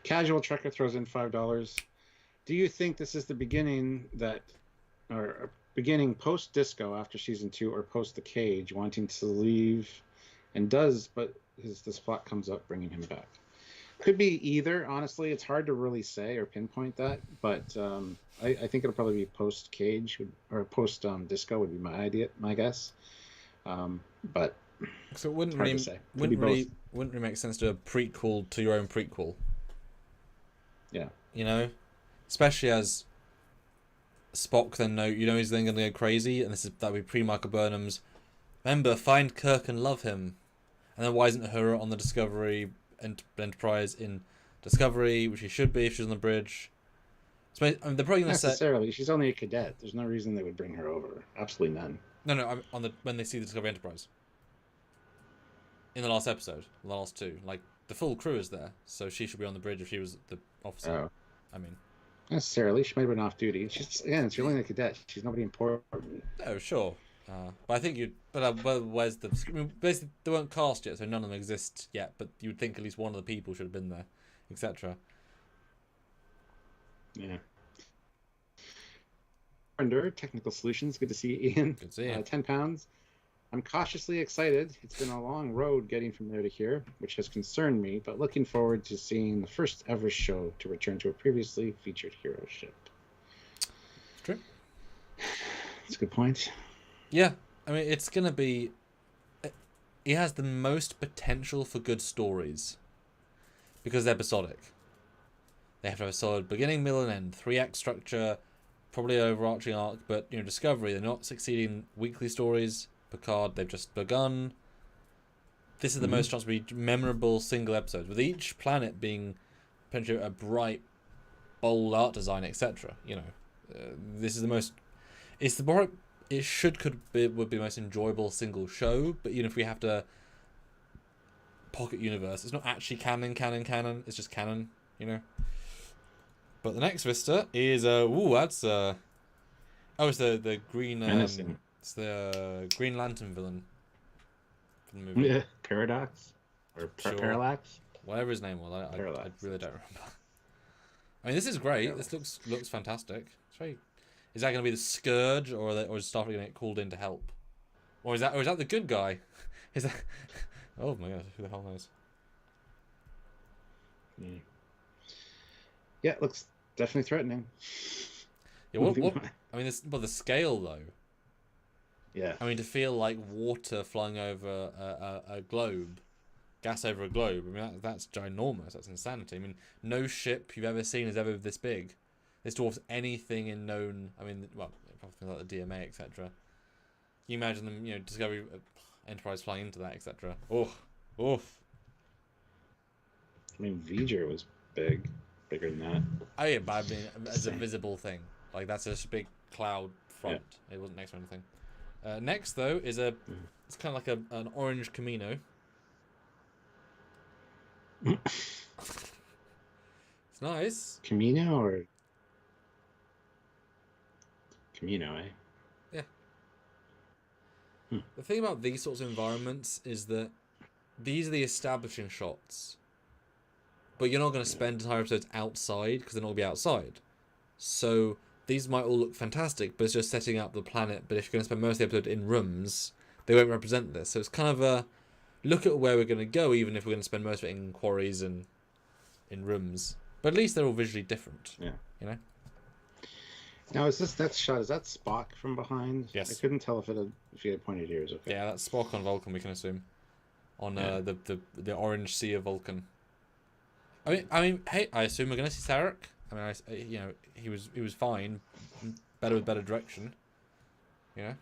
Casual Trekker throws in $5. Do you think this is the beginning or beginning post Disco after season 2 or post the cage, wanting to leave, and does, but this plot comes up bringing him back? Could be either. Honestly, it's hard to really say or pinpoint that, but I think it'll probably be post cage or post Disco would be my guess. But so it wouldn't really make sense to do a prequel to your own prequel. Yeah. Especially as Spock then he's then going to go crazy, and that would be pre-Michael Burnham's. Remember, find Kirk and love him, and then why isn't her on the Discovery Enterprise in Discovery, which she should be if she's on the bridge? So, they're probably going to say necessarily. She's only a cadet. There's no reason they would bring her over. Absolutely none. No. I'm when they see the Discovery Enterprise. In the last episode, the last 2, like the full crew is there, so she should be on the bridge if she was the officer. Oh. I mean, necessarily, she might have been off duty. She's only a cadet. She's nobody important. Oh, sure. But I think where's the? I mean, basically, they weren't cast yet, so none of them exist yet. But you would think at least one of the people should have been there, etc. Yeah. Under Technical Solutions, good to see Ian. Good to see you. £10. I'm cautiously excited. It's been a long road getting from there to here, which has concerned me, but looking forward to seeing the first ever show to return to a previously featured hero ship. True. That's a good point. Yeah, I mean, it's going to be... It has the most potential for good stories because they're episodic. They have to have a solid beginning, middle, and end. 3-act structure, probably an overarching arc, but, Discovery, they're not succeeding weekly stories. Picard, they've just begun. This is the most chance to be memorable single episodes, with each planet being potentially a bright, bold art design, etc. This is the most. It's the more. It would be the most enjoyable single show, but even if we have to pocket universe, it's not actually canon. It's just canon, But the next vista is it's the green. It's the Green Lantern villain from the movie. Yeah, Paradox or Parallax, whatever his name was. I really don't remember. I mean, this is great. Parallax. This looks fantastic. It's very. Is that going to be the Scourge, or is Starfleet going to get called in to help, or is that the good guy? Is that? Oh my god, who the hell knows? Yeah, it looks definitely threatening. Yeah, what? I mean, the scale though. Yeah. I mean, to feel like water flying over a globe, gas over a globe. I mean, that's ginormous. That's insanity. I mean, no ship you've ever seen is ever this big. This dwarfs anything in known. I mean, well, probably like the DMA, etc. Can you imagine them, Discovery, Enterprise flying into that, etc. Oh. I mean, V'ger was bigger than that. Oh yeah, but I mean, as a visible thing, like that's just a big cloud front. Yeah. It wasn't next to anything. Next, though, is it's kind of like an orange Camino. It's nice. Camino or Camino, eh? Yeah. The thing about these sorts of environments is that these are the establishing shots, but you're not going to spend entire episodes outside because they're not going to be outside. So these might all look fantastic, but it's just setting up the planet. But if you're going to spend most of the episode in rooms, they won't represent this. So it's kind of a look at where we're going to go, even if we're going to spend most of it in quarries and in rooms, but at least they're all visually different. Yeah. You know. Now, is that shot? Is that Spock from behind? Yes. I couldn't tell if he had pointed ears. Okay. Yeah, that's Spock on Vulcan. We can assume on the orange sea of Vulcan. I mean, hey, I assume we're gonna see Sarek. I mean, you know, he was fine, better with better direction. You know.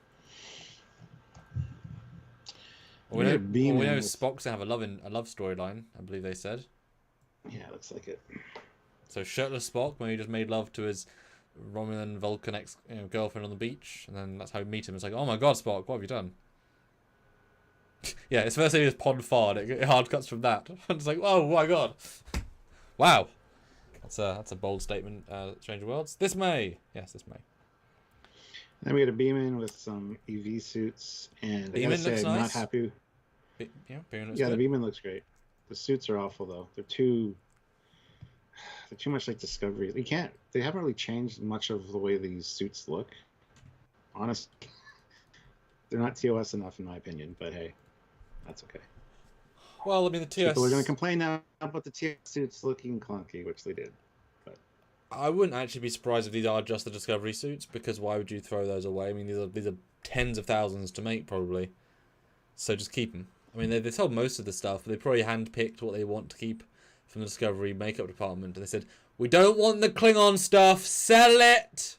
We know Spock's gonna have a love storyline. I believe they said. Yeah, looks like it. So shirtless Spock, when he just made love to his Romulan Vulcan girlfriend on the beach, and then that's how we meet him. It's like, oh my god, Spock, what have you done? Yeah, it's first thing is Pod Fard. It hard cuts from that. It's like, oh my god, wow, that's a bold statement. Stranger Worlds. This May, yes, this May. Then we get a Beeman with some EV suits, and I gotta say, I'm not happy. Beeman looks good. The good. Beeman looks great. The suits are awful though. They're too much like Discovery. They haven't really changed much of the way these suits look. Honestly, they're not TOS enough in my opinion, but hey, that's okay. Well, I mean, the TOS... People are going to complain now about the TOS suits looking clunky, which they did. But I wouldn't actually be surprised if these are just the Discovery suits, because why would you throw those away? I mean, these are tens of thousands to make, probably. So just keep them. I mean, they sold most of the stuff, but they probably handpicked what they want to keep from the Discovery makeup department, and they said, we don't want the Klingon stuff, sell it!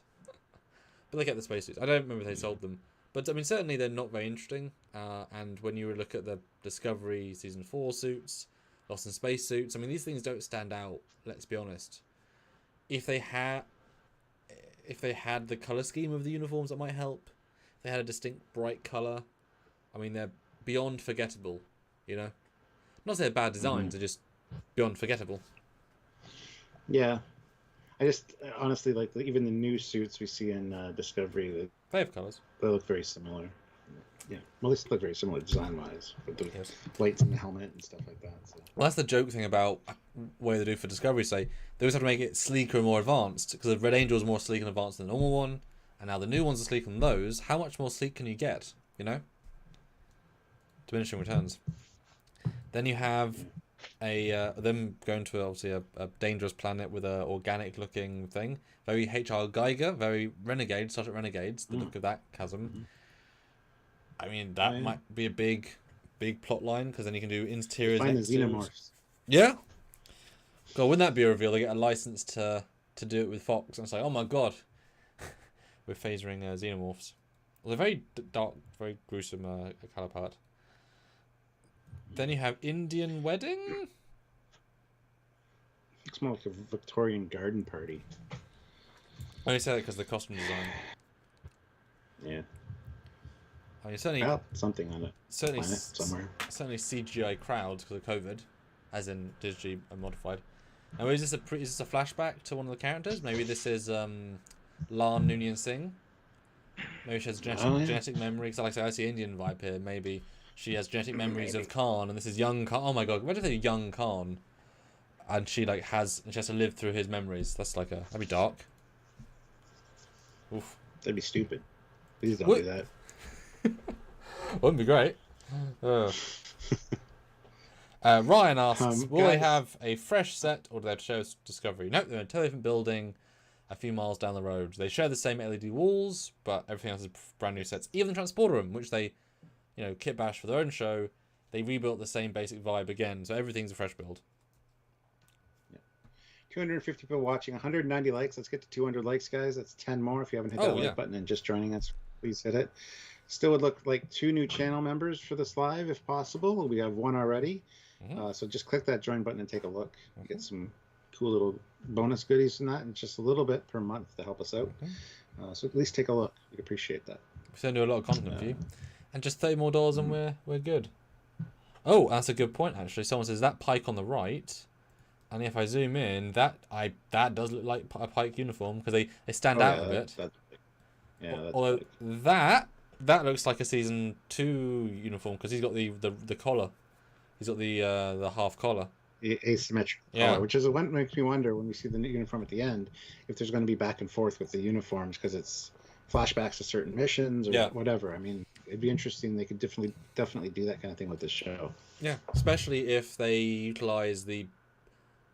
But they kept the spacesuits. I don't remember if they sold them. But, I mean, certainly they're not very interesting. And when you look at the Discovery Season 4 suits, Lost in Space suits, I mean, these things don't stand out, let's be honest. If they had the colour scheme of the uniforms, that might help. If they had a distinct, bright colour, I mean, they're beyond forgettable, you know? Not that they're bad designs, they're just beyond forgettable. Yeah. I just honestly like even the new suits we see in Discovery. They have colours. They look very similar. Yeah, well, they look very similar design-wise, with the lights and the helmet and stuff like that. So. Well, that's the joke thing about what they do for Discovery. Say they always have to make it sleeker and more advanced, because the Red Angel is more sleek and advanced than the normal one, and now the new ones are sleeker than those. How much more sleek can you get? You know, diminishing returns. Then you have them going to obviously a dangerous planet with a organic looking thing. Very H.R. Geiger, very Renegade, Star Trek Renegades, the look of that chasm. I mean, that might be a big plot line, because then you can do interiors. Find the xenomorphs. Yeah. God, wouldn't that be a reveal? They get a license to do it with Fox, and it's like, oh my god, we're phasering xenomorphs. Well, they're very dark, very gruesome colour palette. Then you have Indian Wedding. Looks more like a Victorian garden party. I only say that because of the costume design. Yeah. I mean, certainly something on it. Certainly somewhere. Certainly CGI crowds because of COVID, as in digitally modified. Now, is this a flashback to one of the characters? Maybe this is Lan Noonien Singh. Maybe she has genetic memory. Because like I say, I see Indian vibe here. Maybe she has genetic memories of Khan, and this is young Khan. Oh my god! Imagine if they're young Khan, and she has to live through his memories. That'd be dark. Oof. That'd be stupid. Please don't do that. Wouldn't be great. Ryan asks, will they have a fresh set, or do they have to show Discovery? Nope, they're in a totally different building a few miles down the road. They share the same LED walls, but everything else is brand new sets. Even the transporter room, which they, kit bash for their own show, they rebuilt the same basic vibe again. So everything's a fresh build. 250 people watching, 190 likes. Let's get to 200 likes, guys. That's 10 more. If you haven't hit that like button and just joining us, please hit it. Still would look like 2 new channel members for this live, if possible. We have 1 already. So just click that join button and take a look. Get some cool little bonus goodies from that, and just a little bit per month to help us out. So at least take a look. We'd appreciate that. We still do a lot of content for you. And just $30 more and we're good. Oh, that's a good point, actually. Someone says that Pike on the right... And if I zoom in, that does look like a Pike uniform, because they stand out a bit. Although that looks like a season 2 uniform, because he's got the collar. He's got the half collar. Asymmetrical collar, which is what makes me wonder when we see the new uniform at the end, if there's going to be back and forth with the uniforms, because it's flashbacks to certain missions or whatever. I mean, it'd be interesting. They could definitely do that kind of thing with this show. Yeah, especially if they utilize the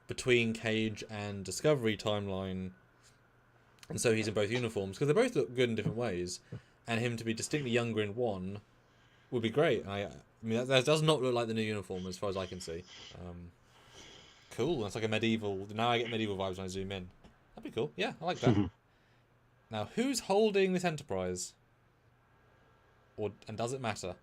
between Cage and Discovery timeline, and so he's in both uniforms because they both look good in different ways, and him to be distinctly younger in one would be great. I mean, that does not look like the new uniform as far as I can see. Cool. That's like a medieval. Now I get medieval vibes when I zoom in. That'd be cool. Yeah, I like that. Now, who's holding this Enterprise? And does it matter?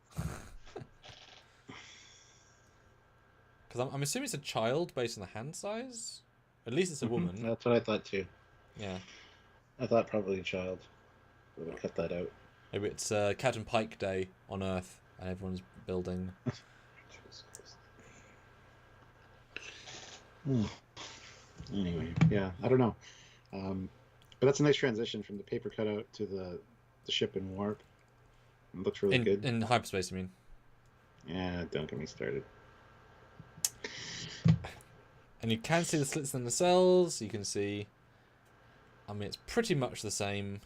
Because I'm assuming it's a child based on the hand size. At least it's a woman. That's what I thought too. Yeah. I thought probably a child. We're gonna cut that out. Maybe it's Captain Pike Day on Earth, and everyone's building. Anyway, yeah, I don't know. But that's a nice transition from the paper cutout to the ship in warp. It looks really good. In hyperspace, you mean? Yeah, don't get me started. And you can see the slits in the cells. You can see... I mean, it's pretty much the same.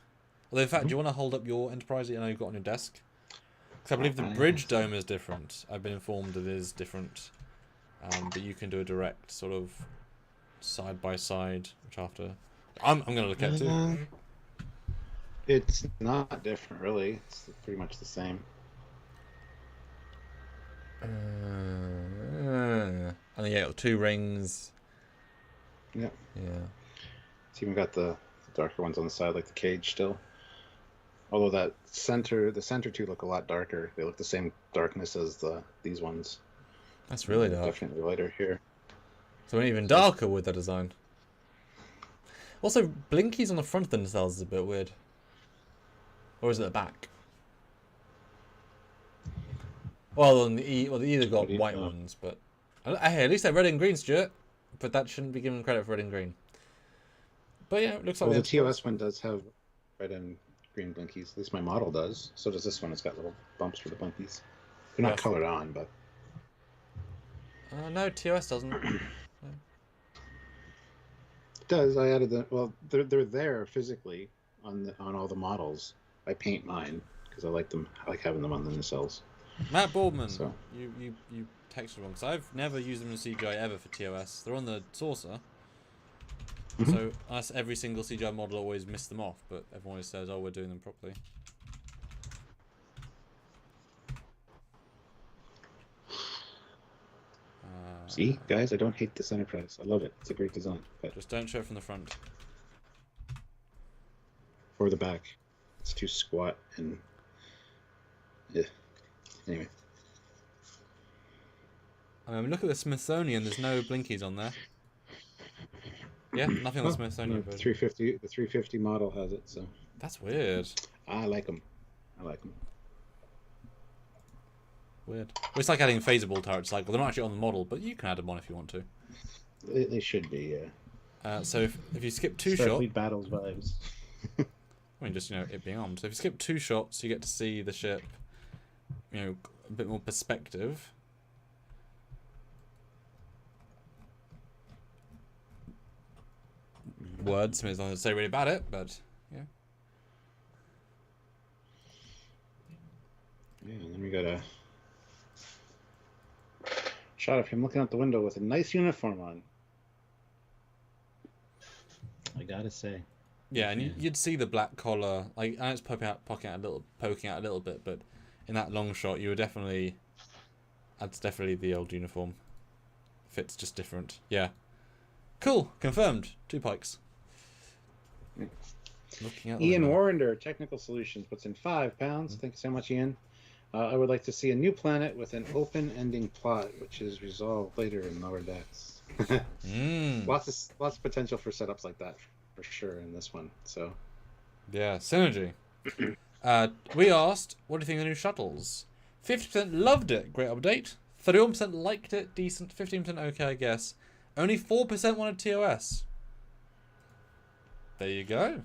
Although, in fact, do you want to hold up your Enterprise that I know you've got on your desk? Because I believe the bridge dome is different. I've been informed it is different. But you can do a direct sort of side by side, which after... I'm going to look at it too. It's not different, really. It's pretty much the same. And then, yeah, got 2 rings. Yeah. Yeah. It's even got the darker ones on the side, like the Cage still. Although the center 2 look a lot darker. They look the same darkness as these ones. That's really dark. Definitely lighter here. So even darker with the design. Also, blinkies on the front of the nacelles is a bit weird. Or is it the back? Well, they either got white ones, but... Hey, at least they're red and green, Stuart. But that shouldn't be given credit for red and green. But yeah, it looks like... Well, the TOS one does have red and green blinkies. At least my model does. So does this one. It's got little bumps for the blinkies. They're not colored on, but... no, TOS doesn't. It does. I added the... Well, they're there physically on all the models. I paint mine because I like them. I like having them on the nacelles. Matt Boardman, so. you texted wrong. So I've never used them in CGI ever for TOS. They're on the saucer. So every single CGI model always missed them off, but everyone always says, "Oh, we're doing them properly." See, guys, I don't hate this Enterprise. I love it. It's a great design. But just don't show it from the front or the back. It's too squat and yeah. Anyway. I mean, look at the Smithsonian. There's no blinkies on there. Yeah, nothing on the Smithsonian. The 350 model has it. So that's weird. I like them. Weird. Well, it's like adding phasable turrets. Like, well, they're not actually on the model, but you can add them on if you want to. They should be. So if you skip 2 shots, Starfleet Battles vibes. I mean, just it being armed. So if you skip 2 shots, you get to see the ship. A bit more perspective. Words, I mean, I don't say really about it, but yeah. Yeah, and then we got a shot of him looking out the window with a nice uniform on. I gotta say. Yeah, and you'd see the black collar. Like, I know it's poking out a little bit, but in that long shot, you were definitely. That's definitely the old uniform. Fits just different. Yeah. Cool. Confirmed. 2 Pikes. Ian Warrender, Technical Solutions, puts in £5. Thank you so much, Ian. I would like to see a new planet with an open-ending plot, which is resolved later in Lower Decks. Lots of potential for setups like that, for sure, in this one. So, yeah, synergy. We asked, what do you think of the new shuttles? 50% loved it, great update. 31% liked it, decent. 15% okay, I guess. Only 4% wanted TOS. There you go.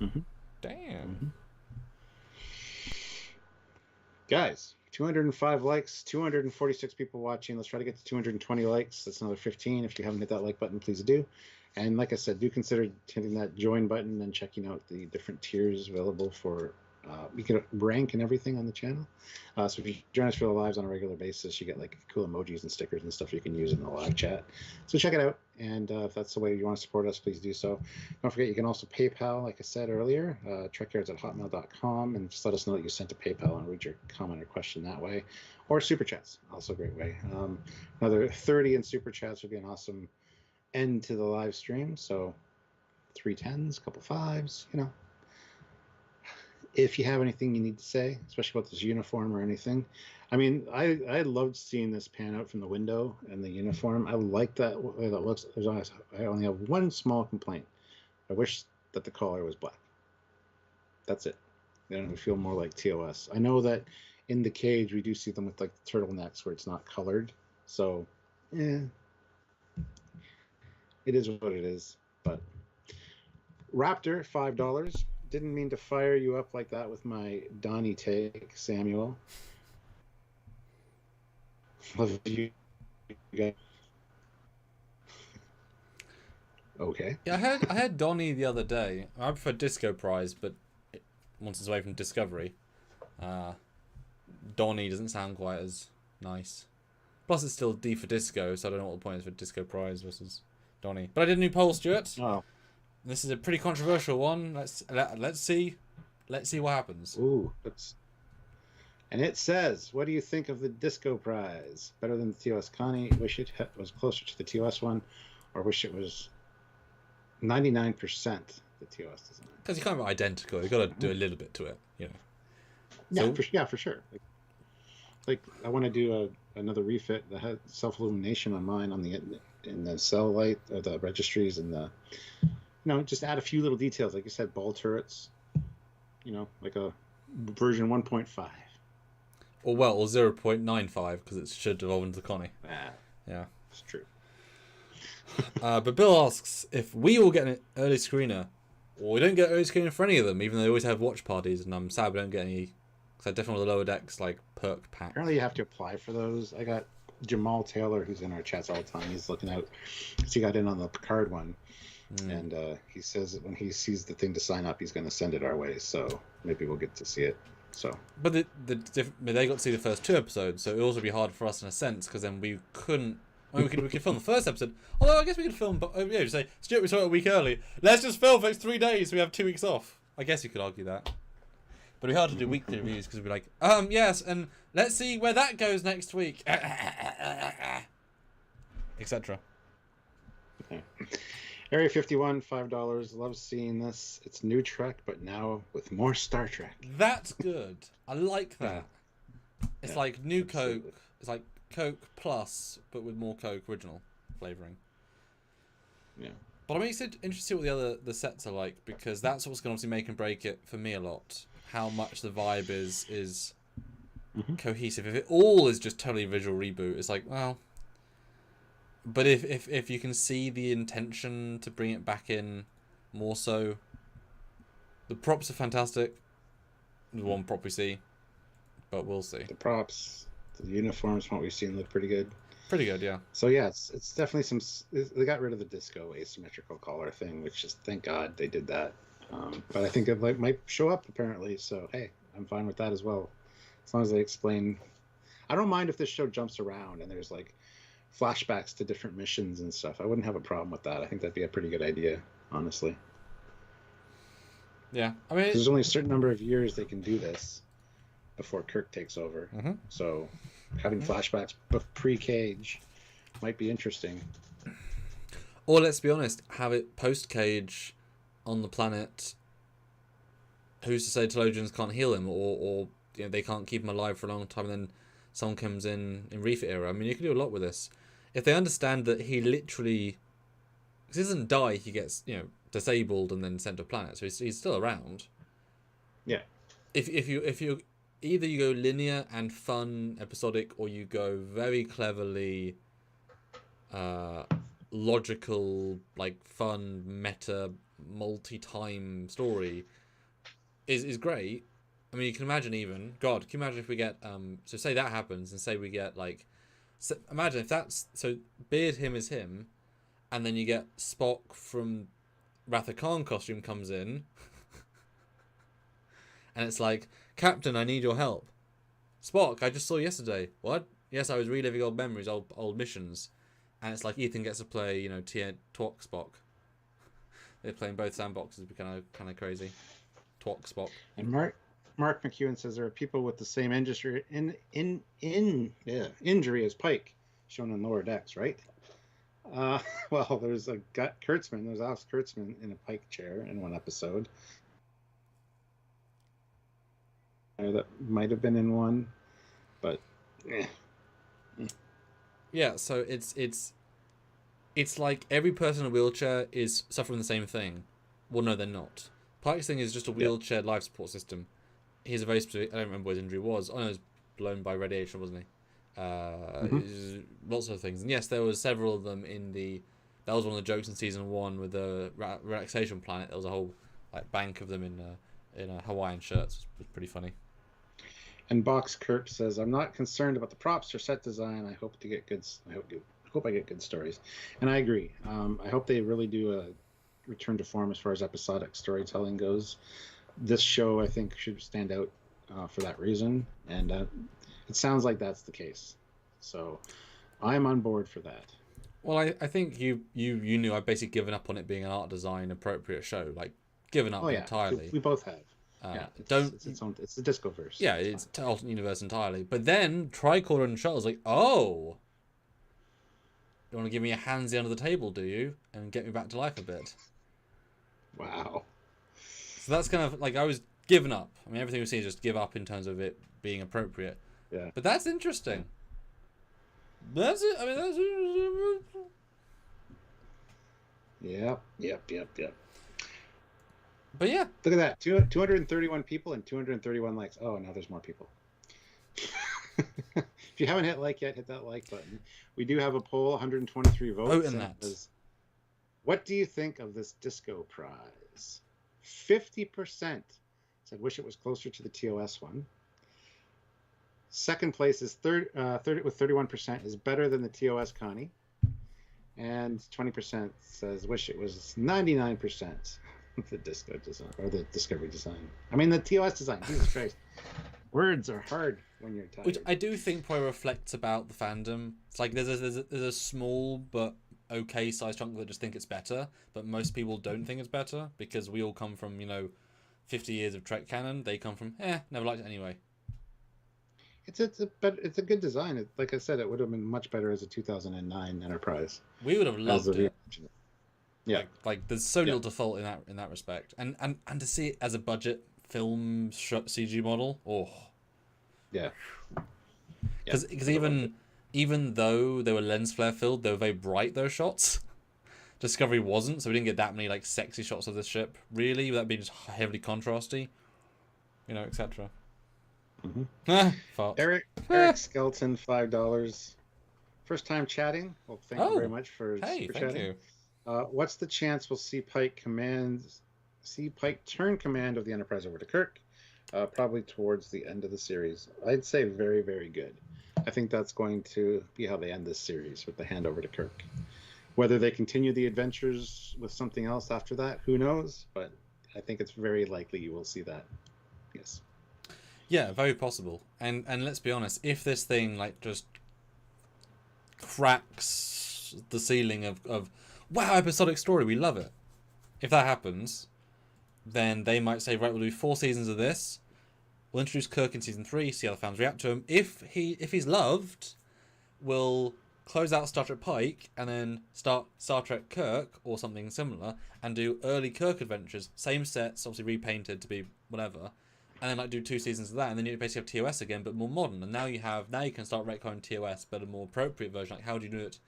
Damn. Guys, 205 likes, 246 people watching. Let's try to get to 220 likes. That's another 15. If you haven't hit that like button, please do. And like I said, do consider hitting that join button and checking out the different tiers available for We can rank and everything on the channel. So if you join us for the lives on a regular basis, you get like cool emojis and stickers and stuff you can use in the live chat. So check it out. And if that's the way you want to support us, please do so. Don't forget, you can also PayPal, like I said earlier, trekyards@hotmail.com, and just let us know that you sent to PayPal and read your comment or question that way. Or Super Chats, also a great way. Another 30 in Super Chats would be an awesome end to the live stream. So 3 10s, a couple 5s, you know. If you have anything you need to say, especially about this uniform or anything. I mean, I loved seeing this pan out from the window and the uniform. I like that way that looks. I only have one small complaint. I wish that the collar was black. That's it. Then it would feel more like TOS. I know that in the cage we do see them with like turtlenecks where it's not colored. So, it is what it is. But Raptor, $5. Didn't mean to fire you up like that with my Donnie take, Samuel. Love you guys. Okay. Yeah, I had Donnie the other day. I prefer Disco Prize, but once it's away from Discovery, Donnie doesn't sound quite as nice. Plus, it's still D for Disco, so I don't know what the point is for Disco Prize versus Donnie. But I did a new poll, Stuart. Oh. This is a pretty controversial one. Let's see what happens. Ooh, and it says, "What do you think of the Disco Prize? Better than the TOS Connie? Wish it was closer to the TOS one, or wish it was 99% the TOS design?" Because you can't be identical. You got to do a little bit to it, you know. Yeah, for sure. Like I want to do another refit that had self illumination on mine in the cell light, or the registries, and the. Just add a few little details, like you said, ball turrets. Like a version 1.5. Or 0.95 because it should evolve into Connie. Yeah, it's true. But Bill asks if we will get an early screener, or we don't get early screener for any of them, even though they always have watch parties, and I'm sad we don't get any. Because I definitely want the lower decks like perk pack. Apparently, you have to apply for those. I got Jamal Taylor, who's in our chats all the time. He's looking out because he got in on the Picard one. And he says that when he sees the thing to sign up, he's going to send it our way. So maybe we'll get to see it. So, but they got to see the first 2 episodes, so it would also be hard for us in a sense because then we couldn't. I mean, we could film the first episode. Although I guess we could film, but just say Stuart, we saw it a week early. Let's just film for 3 days. So we have 2 weeks off. I guess you could argue that. But it'd be hard to do weekly reviews because we'd be like, yes, and let's see where that goes next week, etc. Okay. Area 51, $5. Love seeing this. It's new Trek, but now with more Star Trek. That's good. I like that. It's like new absolutely. Coke. It's like Coke Plus, but with more Coke original flavoring. Yeah. But I'm interested to see what the sets are like, because that's what's going to obviously make and break it for me a lot. How much the vibe is cohesive. If it all is just totally visual reboot, it's like, well. But if you can see the intention to bring it back in more so, the props are fantastic. The one prop we see, but we'll see. The props, the uniforms, from what we've seen, look pretty good. Pretty good, yeah. So yeah, it's definitely some. They got rid of the disco asymmetrical collar thing, which is, thank God they did that. But I think it might show up apparently. So hey, I'm fine with that as well, as long as they explain. I don't mind if this show jumps around and there's like flashbacks to different missions and stuff. I wouldn't have a problem with that. I think that'd be a pretty good idea, honestly. Yeah, I mean, there's only a certain number of years they can do this before Kirk takes over. So having flashbacks pre-Cage might be interesting. Or let's be honest, have it post-Cage on the planet. Who's to say Telodians can't heal him, or they can't keep him alive for a long time, and then someone comes in refit era. I mean, you can do a lot with this. If they understand that he literally, because he doesn't die, he gets disabled and then sent to a planet, so he's still around. Yeah. If you either you go linear and fun episodic, or you go very cleverly logical, like fun meta multi-time story, is great. I mean, you can imagine even, God, can you imagine if we get, so say that happens, and say we get, like, so imagine if that's, so Beard him is him, and then you get Spock from Wrath of Khan costume comes in, and it's like, Captain, I need your help. Spock, I just saw you yesterday. What? Yes, I was reliving old memories, old missions. And it's like Ethan gets to play, Twok Spock. They're playing both sandboxes, be kind of crazy. Twok Spock. And Mark McEwen says there are people with the same injury as Pike, shown in lower decks, right? Well, there's Kurtzman. There's Alex Kurtzman in a Pike chair in one episode. That might have been in one, but yeah. So it's like every person in a wheelchair is suffering the same thing. Well, no, they're not. Pike's thing is just a wheelchair life support system. He's a very specific. I don't remember what his injury was. Oh no, he was blown by radiation, wasn't he? Lots of things, and yes, there was several of them in the. That was one of the jokes in season 1 with the relaxation planet. There was a whole bank of them in Hawaiian shirts. It was pretty funny. And Box Kirk says, "I'm not concerned about the props or set design. I hope I get good stories," and I agree. I hope they really do a return to form as far as episodic storytelling goes. This show, I think, should stand out for that reason, and it sounds like that's the case. So I'm on board for that. Well, I think you knew I've basically given up on it being an art design appropriate show. Like, given up entirely. We both have. It's the Discoverse. Yeah, it's alternate universe entirely. But then Tricorder and Shuttle's like, oh, you want to give me a handsy under the table, do you, and get me back to life a bit? Wow. So that's kind of like I was giving up. I mean, everything we see is just give up in terms of it being appropriate. Yeah. But that's interesting. That's it. I mean, that's. Yep. But yeah. Look at that. 231 people and 231 likes. Oh, now there's more people. If you haven't hit like yet, hit that like button. We do have a poll, 123 votes. Vote in that. What do you think of this disco prize? 50% said wish it was closer to the TOS one. Second place is with 31% is better than the TOS Connie. And 20% says wish it was 99% the disco design or the Discovery design. I mean the TOS design. Jesus Christ. Words are hard when you're tired. Which I do think probably reflects about the fandom. It's like there's a small but okay sized chunk that just think it's better, but most people don't think it's better because we all come from 50 years of Trek canon. They come from never liked it anyway. It's a good design. Like I said, it would have been much better as a 2009 Enterprise. We would have loved it. Yeah, like there's so little to fault in that respect, and to see it as a budget film CG model, yeah, because even though they were lens flare filled, they were very bright. Those shots, Discovery wasn't, so we didn't get that many sexy shots of this ship. Really, that being just heavily contrasty, etc. Eric Skelton, $5. First time chatting. Well, thank you very much for super chatting. You. What's the chance we'll see Pike turn command of the Enterprise over to Kirk? Probably towards the end of the series. I'd say very, very good. I think that's going to be how they end this series, with the handover to Kirk. Whether they continue the adventures with something else after that, who knows? But I think it's very likely you will see that. Yes. Yeah, very possible. And let's be honest, if this thing just cracks the ceiling of wow, episodic story, we love it. If that happens, then they might say, right, we'll do 4 seasons of this. We'll introduce Kirk in season 3, see how the fans react to him. If he's loved, we'll close out Star Trek Pike and then start Star Trek Kirk or something similar and do early Kirk adventures, same sets, obviously repainted to be whatever, and then do 2 seasons of that, and then you basically have TOS again, but more modern. And now you can start retconning TOS, but a more appropriate version. How do you do it?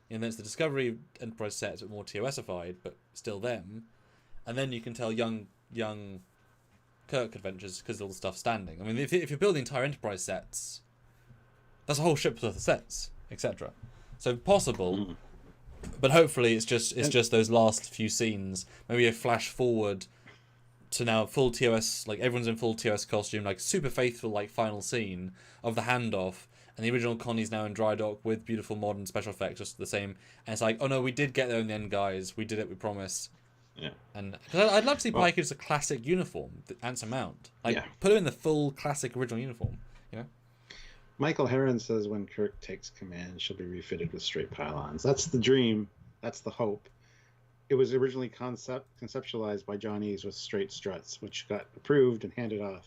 Then it's the Discovery Enterprise sets, but more TOSified, but still them. And then you can tell young Kirk adventures because all the stuff's standing. I mean, if you're building entire Enterprise sets, that's a whole ship's worth of sets, etc. So possible, but hopefully it's just those last few scenes. Maybe a flash forward to now full TOS, everyone's in full TOS costume, super faithful final scene of the handoff. And the original Connie's now in dry dock with beautiful modern special effects, just the same. And it's oh no, we did get there in the end, guys. We did it, we promise. Yeah. And because I'd love to see Pike as a classic uniform, the answer mount. Like, put him in the full classic original uniform, you know? Michael Heron says when Kirk takes command, she'll be refitted with straight pylons. That's the dream. That's the hope. It was originally conceptualized by John Eaves with straight struts, which got approved and handed off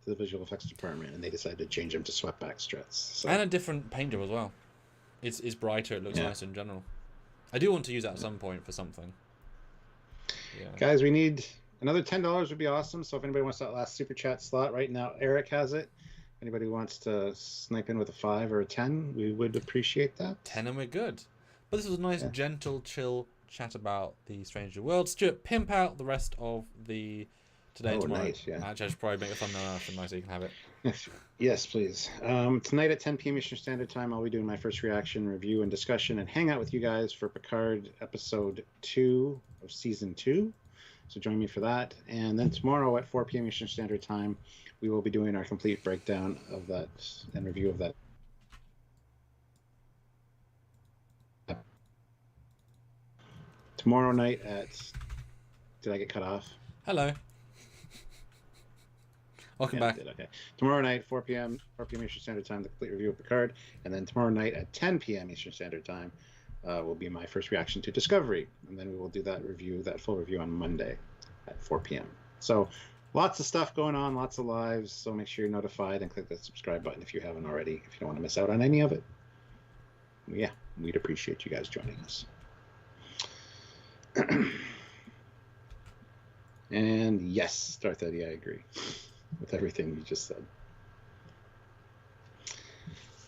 to the visual effects department, and they decided to change them to swept-back struts. So. And a different paint job as well. It's brighter. It looks nice in general. I do want to use that at some point for something. Yeah. Guys, we need another $10 would be awesome. So if anybody wants that last super chat slot right now, Eric has it. Anybody wants to snipe in with a 5 or a 10, we would appreciate that. 10 and we're good. But this was a nice, gentle, chill chat about the Strange New World. Stuart, pimp out the rest of the today and tomorrow. Nice, yeah. Actually, I should probably make a thumbnail after nice so you can have it. Yes, please. Tonight at 10 p.m. Eastern Standard Time, I'll be doing my first reaction, review, and discussion, and hang out with you guys for Picard Episode 2 of Season 2. So join me for that. And then tomorrow at 4 p.m. Eastern Standard Time, we will be doing our complete breakdown of that and review of that. Tomorrow night at... Did I get cut off? Hello. Welcome back. Okay. Tomorrow night, 4 p.m. Eastern Standard Time, the complete review of Picard. And then tomorrow night at 10 p.m. Eastern Standard Time will be my first reaction to Discovery. And then we will do that full review on Monday at 4 p.m. So lots of stuff going on, lots of lives. So make sure you're notified and click that subscribe button if you haven't already, if you don't want to miss out on any of it. Yeah, we'd appreciate you guys joining us. And yes, Darth Eddie, I agree with everything you just said.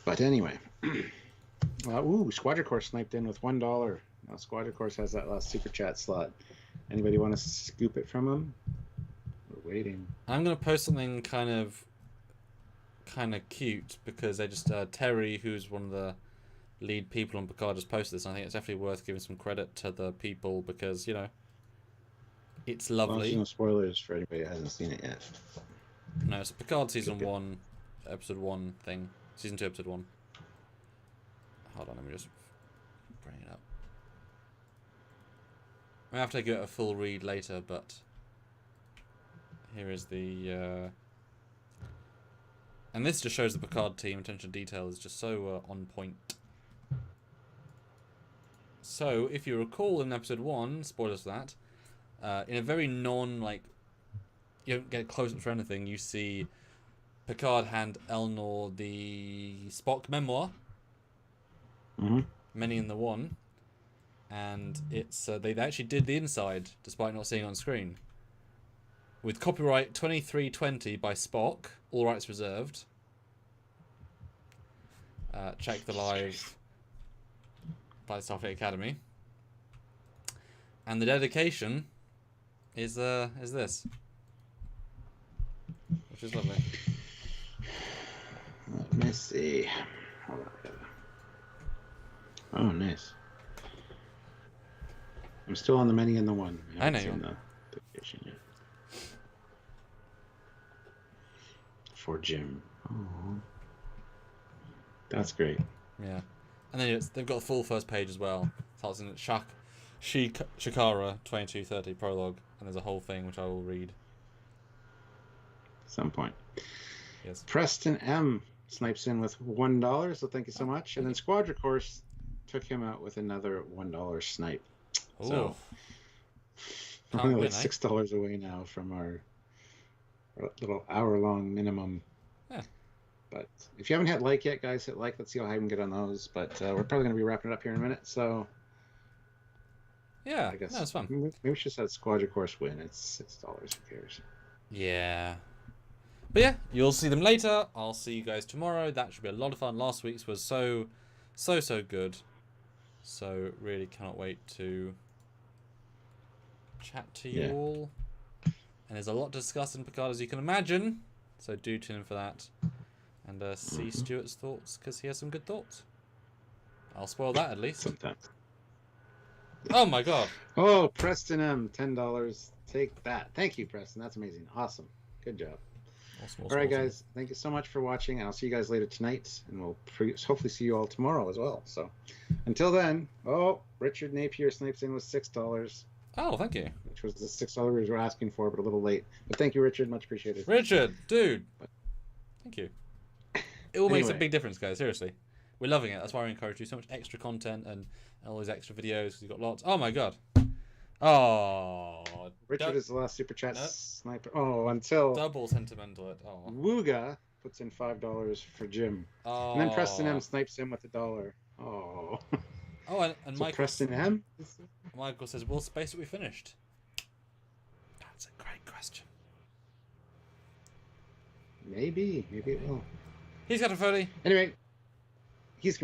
But anyway, Squadron Course sniped in with $1. Now Squadron Course has that last super chat slot. Anybody want to scoop it from him? We're waiting. I'm gonna post something kind of cute because they just Terry, who's one of the lead people on Picard, just posted this. And I think it's definitely worth giving some credit to the people because it's lovely. No spoilers for anybody who hasn't seen it yet. No, it's a Picard season 1, episode 1 thing. Season 2, episode 1. Hold on, let me just bring it up. I have to get a full read later, but here is the. And this just shows the Picard team. Attention to detail is just so on point. So, if you recall in episode 1, spoilers for that, in a very you don't get close up for anything, you see Picard hand Elnor the Spock memoir, Many in the One, and it's they actually did the inside despite not seeing it on screen. With copyright 2320 by Spock, all rights reserved. Check the live by the Starfleet Academy. And the dedication is this, which is lovely. Let me see. Hold on. Oh, nice. I'm still on the Many in the One. I know you. The dedication yet. For Jim. Oh, that's great. Yeah, and then they've got the full first page as well. Starts in Shakara 2230 prologue, and there's a whole thing which I will read at some point. Yes. Preston M snipes in with $1, so thank you so much. And then Squadron Course took him out with another $1 snipe. Ooh. So we're only like $6 away now from our little hour-long minimum. Yeah. But if you haven't hit like yet, guys, hit like. Let's see how high we can get on those. But we're probably going to be wrapping it up here in a minute. So yeah, I guess it's fun. Maybe we should set Squadron Course win. It's $6. Who cares? Yeah. But yeah, you'll see them later. I'll see you guys tomorrow. That should be a lot of fun. Last week's was so good. So really cannot wait to chat to you all. And there's a lot to discuss in Picard, as you can imagine. So do tune in for that. And see Stuart's thoughts, because he has some good thoughts. I'll spoil that at least. Sometimes. Oh my god. Oh, Preston M, $10. Take that. Thank you, Preston. That's amazing. Awesome. Good job. Awesome, all right, guys. Thank you so much for watching. And I'll see you guys later tonight. And we'll hopefully see you all tomorrow as well. So until then, Richard Napier snipes in with $6. Oh, thank you. Which which was the $6 we were asking for, but a little late. But thank you, Richard. Much appreciated. Richard, dude. Thank you. It all makes a Anyway. big difference, guys. Seriously. We're loving it. That's why we encourage you. So much extra content and all these extra videos. Because you've got lots. Oh, my God. Oh. Richard is the last super chat No. sniper. Oh, until Double sentimental. Oh. Wooga puts in $5 for Jim. Oh. And then Preston M snipes him with $1. Oh. Oh, and So Michael, Preston M? Michael says, will Space will be finished? That's a great question. Maybe it will. He's got a Foley. Anyway, he's